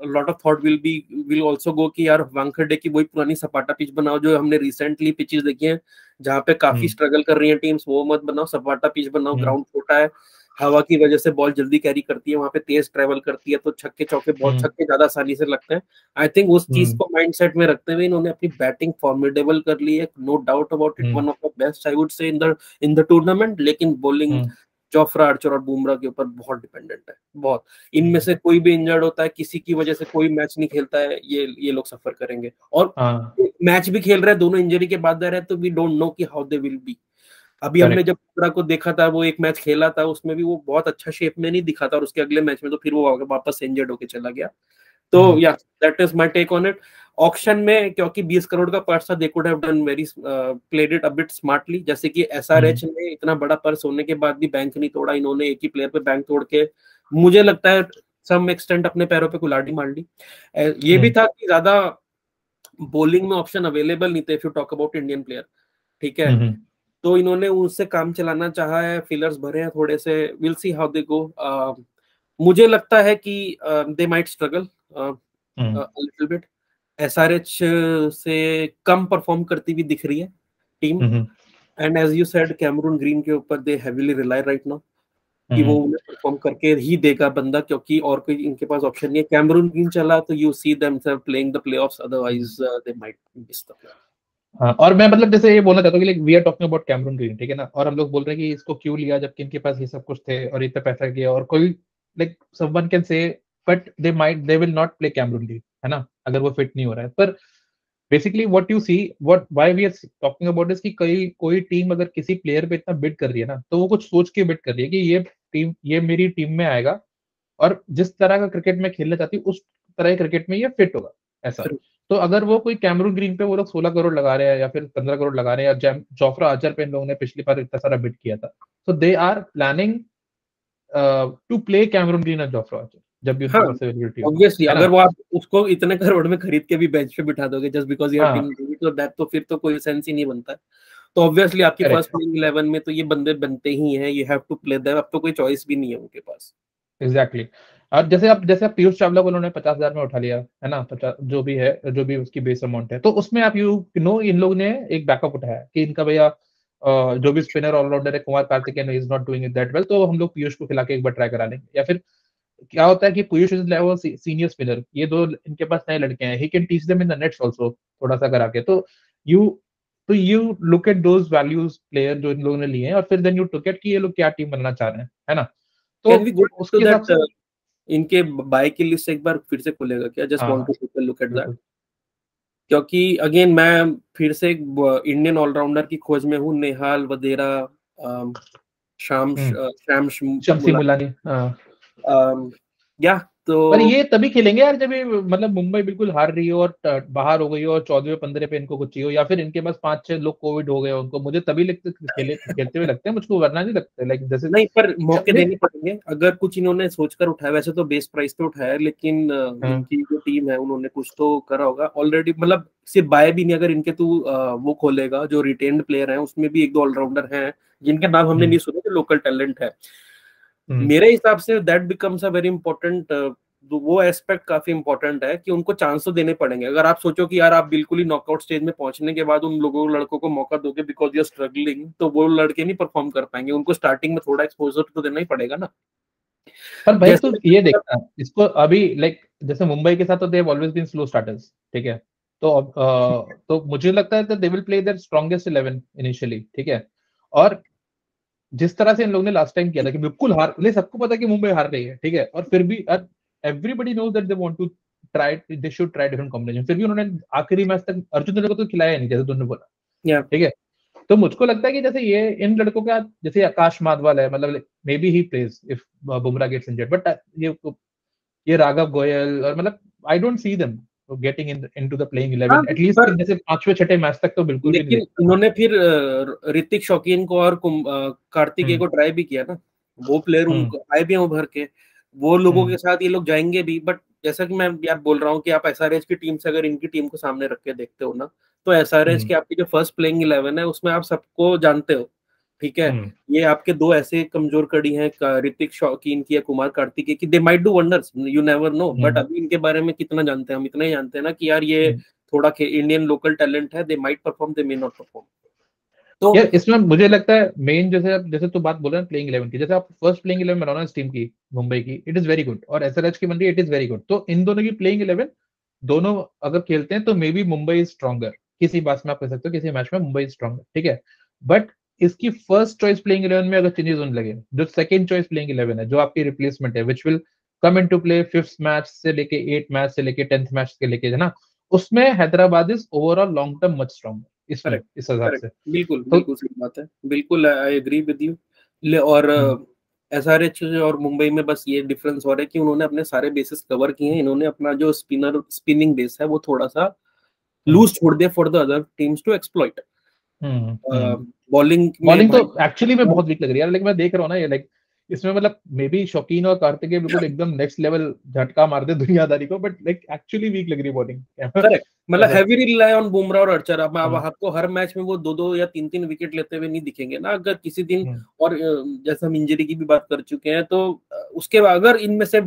lot of thought will also go कि यार वानखेड़े की वही पुरानी सपाटा पिच बनाओ जो हमने रिसेंटली पिचेस देखी हैं जहाँ पे काफी हम्म स्ट्रगल कर रही हैं टीम्स, वो मत बनाओ, सपाटा पिच बनाओ। हम्म ग्राउंड छोटा है, हवा की वजह से बॉल जल्दी कैरी करती है, वहां पे तेज ट्रेवल करती है, तो छक्के चौके बहुत हम्म छक्के ज्यादा आसानी से लगते हैं। आई थिंक उस चीज हम्म को माइंडसेट में रखते हुए इन्होंने अपनी बैटिंग फॉर्मिडेबल कर ली है, no doubt about it, hmm one of the best I would say in the tournament. लेकिन बॉलिंग हम्म जोफ्रा आर्चर और बुमराह के ऊपर बहुत डिपेंडेंट है, बहुत। इनमें हम्म, से कोई भी इंजर्ड होता है, किसी की वजह से कोई मैच नहीं खेलता है, ये लोग सफर करेंगे। और हाँ मैच भी खेल रहे हैं, दोनों इंजरी के बाद रहे, तो वी डोंट नो कि हाउ दे विल बी। अभी हमने करेक्ट। जब बुमराह को देखा था, वो एक मैच खेला था, उसमें भी वो बहुत अच्छा शेप में नहीं दिखा था, और उसके अगले मैच में तो फिर वो वापस इंजर्ड होके चला गया। तो hmm yeah that is my take on it. Auction में क्योंकि 20 करोड़ का पर्स था, they could have done very played it a bit smartly, जैसे कि एसआरएच ने इतना बड़ा पर्स होने के बाद भी बैंक नहीं तोड़ा, इन्होंने एक ही प्लेयर पे बैंक तोड़ के मुझे लगता है सम एक्सटेंट अपने पैरों पे कुल्हाड़ी मार ली। ये भी था कि ज्यादा बॉलिंग में ऑप्शन अवेलेबल नहीं थे if you talk about Indian player, ठीक है, तो इन्होंने उससे काम चलाना चाहा है, फिलर्स भरे हैं थोड़े से, विल सी हाउ दे गो। मुझे लगता है कि they might struggle little bit, SRH से कम परफॉर्म करती हुई दिख रही है team, and as you said Cameron Green के ऊपर they heavily rely right now कि वो उन्हें परफॉर्म करके ही देगा बंदा, क्योंकि और कोई इनके पास ऑप्शन नहीं है। कैमरून ग्रीन चला तो you see them playing the playoffs, otherwise they might miss the playoff. हाँ, और मैं मतलब जैसे ये बोलना चाहता हूँ कि we are talking about Cameron Green, ठीक है ना, और हम लोग बोल रहे हैं कि इसको क्यों लिया जबकि इनके पास ये सब कुछ थे और इतना पैसा किया, और कोई like someone can say but they will not play Cameron green, है ना, अगर वो फिट नहीं हो रहा है। पर basically what you see, what why we are talking about this, कि कोई टीम अगर किसी प्लेयर पे इतना बिड कर रही है ना, तो वो कुछ सोच के बिड कर रही है कि ये मेरी टीम में आएगा और जिस तरह का क्रिकेट में खेलना चाहती हूँ उस तरह के क्रिकेट में ये फिट होगा, ऐसा। तो अगर वो कोई कैमरून ग्रीन पे वो लोग 16 करोड़ लगा रहे हैं या फिर 15 करोड़ लगा रहे हैं, या जोफ्रा आर्चर पे इन लोगों ने पिछली बार इतना सारा बिड किया था, तो they are planning to play Cameron Green और जोफ्रा आर्चर जब भी उनके पास अवेलेबिलिटी होगी, ऑब्वियसली अगर वो आप उसको इतने करोड़ में खरीद के भी बेंच पे बिठा दोगे जस्ट बिकॉज योर टीम, तो दैट तो फिर तो कोई सेंस ही नहीं बनता। तो ऑब्वियसली आपकी फर्स्ट प्लेइंग 11 में तो ये बंदे बनते ही हैं, you have to play them, अब तो कोई चॉइस भी नहीं है उनके पास। एग्जैक्टली। और जैसे आप पीयूष चावला को उन्होंने 50,000 में उठा लिया है ना, 50 जो भी है, जो भी उसकी बेस अमाउंट है, तो उसमें आप यू नो इन लोग ने एक बैकअप उठाया कि इनका भैया जो भी स्पिनर ऑलराउंडर है Kumar Karthikeyan is not doing it that well, तो हम लोग पीयूष को खिला के एक बार ट्राई करा लेंगे। या फिर क्या होता है कि Piyush is level senior spinner, ये दो इनके पास नए लड़के हैं, he can teach them in the nets also, थोड़ा सा करा के। तो you you look at those values player जो इन लोगों ने लिए हैं, और फिर देन यू लुक एट कि ये लोग क्या टीम बनना चाह रहे हैं, है ना। तो कैन वी गो टू उसके हिसाब से दैट, इनके बाय की लिस्ट एक बार फिर से खुलेगा क्या? Just want to look at that, क्योंकि अगेन मैं फिर से एक इंडियन ऑलराउंडर की खोज में हूँ, नेहाल वधेरा, शम्सी मुलानी, या तो पर ये तभी खेलेंगे यार जब ये मतलब मुंबई बिल्कुल हार रही हो और बाहर हो गई हो और 14वें 15 पे इनको कुछ चाहिए हो, या फिर इनके पास 5-6 लोग कोविड हो गए हो उनको, मुझे तभी खेलते हुए लगते हैं मुझको, वरना नहीं लगते। लाइक जैसे नहीं, पर मौके देने पड़ेंगे अगर कुछ इन्होंने सोचकर उठाया, वैसे तो बेस प्राइस पे उठाया, लेकिन इनकी जो टीम है उन्होंने कुछ तो करा होगा ऑलरेडी, मतलब सिर्फ बाय भी नहीं, अगर इनके तू वो खोलेगा जो रिटेन्ड प्लेयर हैं उसमें भी एक दो ऑलराउंडर हैं जिनके नाम हमने नहीं सुने, जो लोकल टैलेंट है। मेरे हिसाब say that becomes a very important, वो एस्पेक्ट काफी इंपॉर्टेंट है कि उनको चांस तो देने पड़ेंगे। अगर आप सोचो कि यार आप बिल्कुल ही नॉकआउट स्टेज में पहुंचने के बाद उन लड़कों को मौका दोगे बिकॉज यू आर स्ट्रगलिंग, तो वो लड़के नहीं परफॉर्म कर पाएंगे, उनको स्टार्टिंग में थोड़ा एक्सपोजर तो देना ही पड़ेगा ना। पर भाई तो ये देखना इसको अभी, लाइक जैसे मुंबई के साथ तो they have always been slow starters, ठीक है, तो मुझे लगता है they will play their strongest 11 initially, ठीक है। और जिस तरह से इन लोगों ने लास्ट टाइम किया था कि बिल्कुल हार ले, सबको पता है कि मुंबई हार रही है, ठीक है, और फिर भी everybody knows that they want to try, they should try different combination, फिर भी उन्होंने आखिरी मैच तक अर्जुन को तो खिलाया नहीं, जैसे तुमने बोला, ठीक है। तो मुझको लगता है कि जैसे ये इन लड़कों का, जैसे आकाश माधवाल है, मतलब maybe he plays if Bumrah gets injured, but ये राघव गोयल, और मतलब I don't see them getting into the playing 11 at least जैसे 5वें 6ठे मैच तक तो बिल्कुल भी नहीं। लेकिन इन्होंने फिर ऋतिक शौकीन को और कार्तिकेय को ट्राई भी किया ना, वो प्लेयर उनको आए भी हैं उभर के, वो लोगों के साथ ये लोग जाएंगे भी। बट जैसा कि मैं यार बोल रहा हूँ कि आप एसआरएच की टीम से अगर इनकी टीम को सामने रख के देखते हो ना, तो एसआरएच की आपकी जो फर्स्ट प्लेइंग 11 है उसमें आप सबको जानते हो, ठीक है। ये आपके दो ऐसे कमजोर कड़ी हैं, ऋतिक शौकीन की या कुमार कार्तिकेय की, they might do wonders, you never know, but अभी इनके बारे में कितना जानते हैं हम? इतना ही जानते हैं ना कि यार ये थोड़ा इंडियन लोकल टैलेंट है, they might perform, they may not perform. तो यार इसमें मुझे लगता है मेन जैसे तू बात बोल रहा है प्लेइंग 11 की, जैसे आप फर्स्ट प्लेइंग 11 बनाना इस टीम की मुंबई की, इट इज वेरी गुड, और एसआरएच की बन रही है, इट इज वेरी गुड। तो इन दोनों की प्लेइंग 11 दोनों अगर खेलते हैं तो may be Mumbai is stronger, किसी बात में आप कह सकते हो, किसी मैच में मुंबई इज स्ट्रॉन्गर, ठीक है। बट इसकी फर्स्ट चॉइस प्लेइंग 11 में अगर चेंजेस होने लगे, जो सेकंड चॉइस प्लेइंग 11 है, जो आपकी रिप्लेसमेंट है, which will come into play 5th match से लेके 8th मैच से लेके 10th मैच के लेके, है ना, उसमें Hyderabad is overall long term much stronger इस हिसाब से। बिल्कुल बिल्कुल सही बात है, बिल्कुल आई एग्री विद यू। और SRH और मुंबई में बस ये डिफरेंस हो रहा है कि उन्होंने अपने सारे बेसिस कवर किए हैं, इन्होंने अपना जो स्पिनिंग बेस है वो थोड़ा सा लूज छोड़ दिया for the other teams to exploit. Bowling में बॉलिंग तो भाई एक्चुअली में बहुत वीक लग रही है यार, लेकिन मैं देख रहा हूँ ना ये लाइक इसमें मतलब मे बी शौकीन और कार्तिकेय बिल्कुल एकदम नेक्स्ट लेवल झटका मारते दुनियादारी को, बट लाइक एक्चुअली वीक लग रही है बॉलिंग। करेक्ट, मतलब ऐसा हैवी रिलाई ऑन बुमराह और आर्चर। अब आपको हर मैच में वो 2-2 या 3-3 विकेट लेते हुए नहीं दिखेंगे ना, अगर किसी दिन, और जैसे हम इंजरी की भी बात कर चुके हैं, तो उसके बाद अगर इनमें से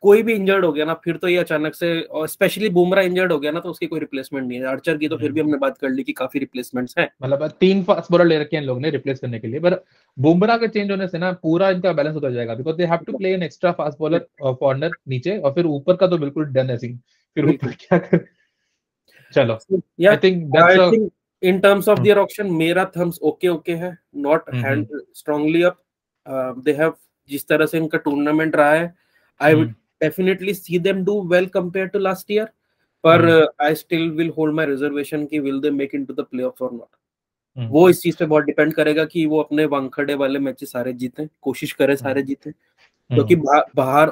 कोई भी इंजर्ड हो गया ना, फिर तो ये अचानक से, और स्पेशली बुमराह इंजर्ड हो गया ना, तो उसकी कोई रिप्लेसमेंट नहीं है। आर्चर की तो फिर भी हमने बात कर ली कि काफी रिप्लेसमेंट्स हैं, मतलब 3 फास्ट बॉलर ले रखे हैं इन लोगों ने रिप्लेस करने के लिए, पर बुमराह के चेंज होने से ना पूरा इनका बैलेंस होता जाएगा, because they have to play an extra fast bowler corner नीचे, और फिर ऊपर का तो बिल्कुल डन है सीन, फिर ऊपर क्या कर। चलो yeah I think that's I a think in terms of their option मेरा थम्स ओके है, not hand strongly up. They have, जिस तरह से इनका टूर्नामेंट रहा है, I would definitely see them do well compare to last year, पर I still will hold my reservation कि will they make into the playoffs और नॉट। वो इस चीज पे बहुत डिपेंड करेगा कि वो अपने वानखेड़े वाले मैचेस सारे जीते, कोशिश करे सारे जीते, क्योंकि बाहर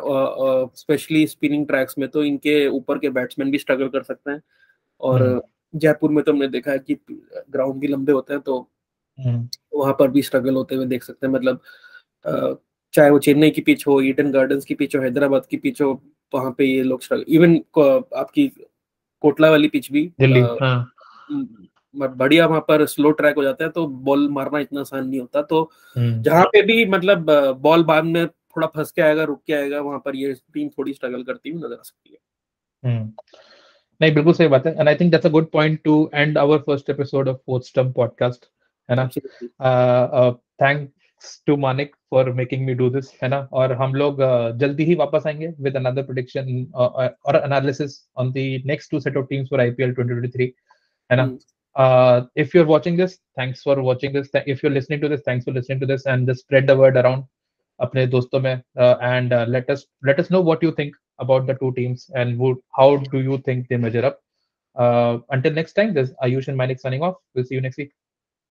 स्पेशली स्पिनिंग ट्रैक्स में तो इनके ऊपर के बैट्समैन भी स्ट्रगल कर सकते हैं, और जयपुर में तो हमने देखा है कि ग्राउंड भी लंबे होते हैं, तो वहां पर भी स्ट्रगल होते हुए देख सकते हैं। मतलब चाहे वो चेन्नई की पिच हो, ईडन गार्डन्स की पिच हो, हैदराबाद की पिच हो, वहां पे ये लोग स्ट्रगल, इवन आपकी कोटला वाली पिच भी दिल्ली, बढ़िया, वहां पर स्लो ट्रैक हो जाता है, तो बॉल मारना इतना आसान नहीं होता। तो जहां पे भी मतलब बॉल बाद में थोड़ा फंस के आएगा, रुक के आएगा, वहां पर ये टीम थोड़ी स्ट्रगल करती हुई नजर आ सकती है। नहीं बिल्कुल सही बात है, and I think that's a good point to end our first episode of Fourth Stump podcast, है ना। Thanks to Manik for making me do this, है ना, और हम लोग जल्दी ही वापस आएंगे विद अनदर प्रेडिक्शन और analysis on the next 2 set of teams for IPL 2023, है ना। If you're watching this, thanks for watching this. If you're listening to this, thanks for listening to this, and just spread the word around अपने दोस्तों में, and let us know what you think about the two teams and how do you think they measure up. Until next time, this is Ayush and Manik signing off. We'll see you next week.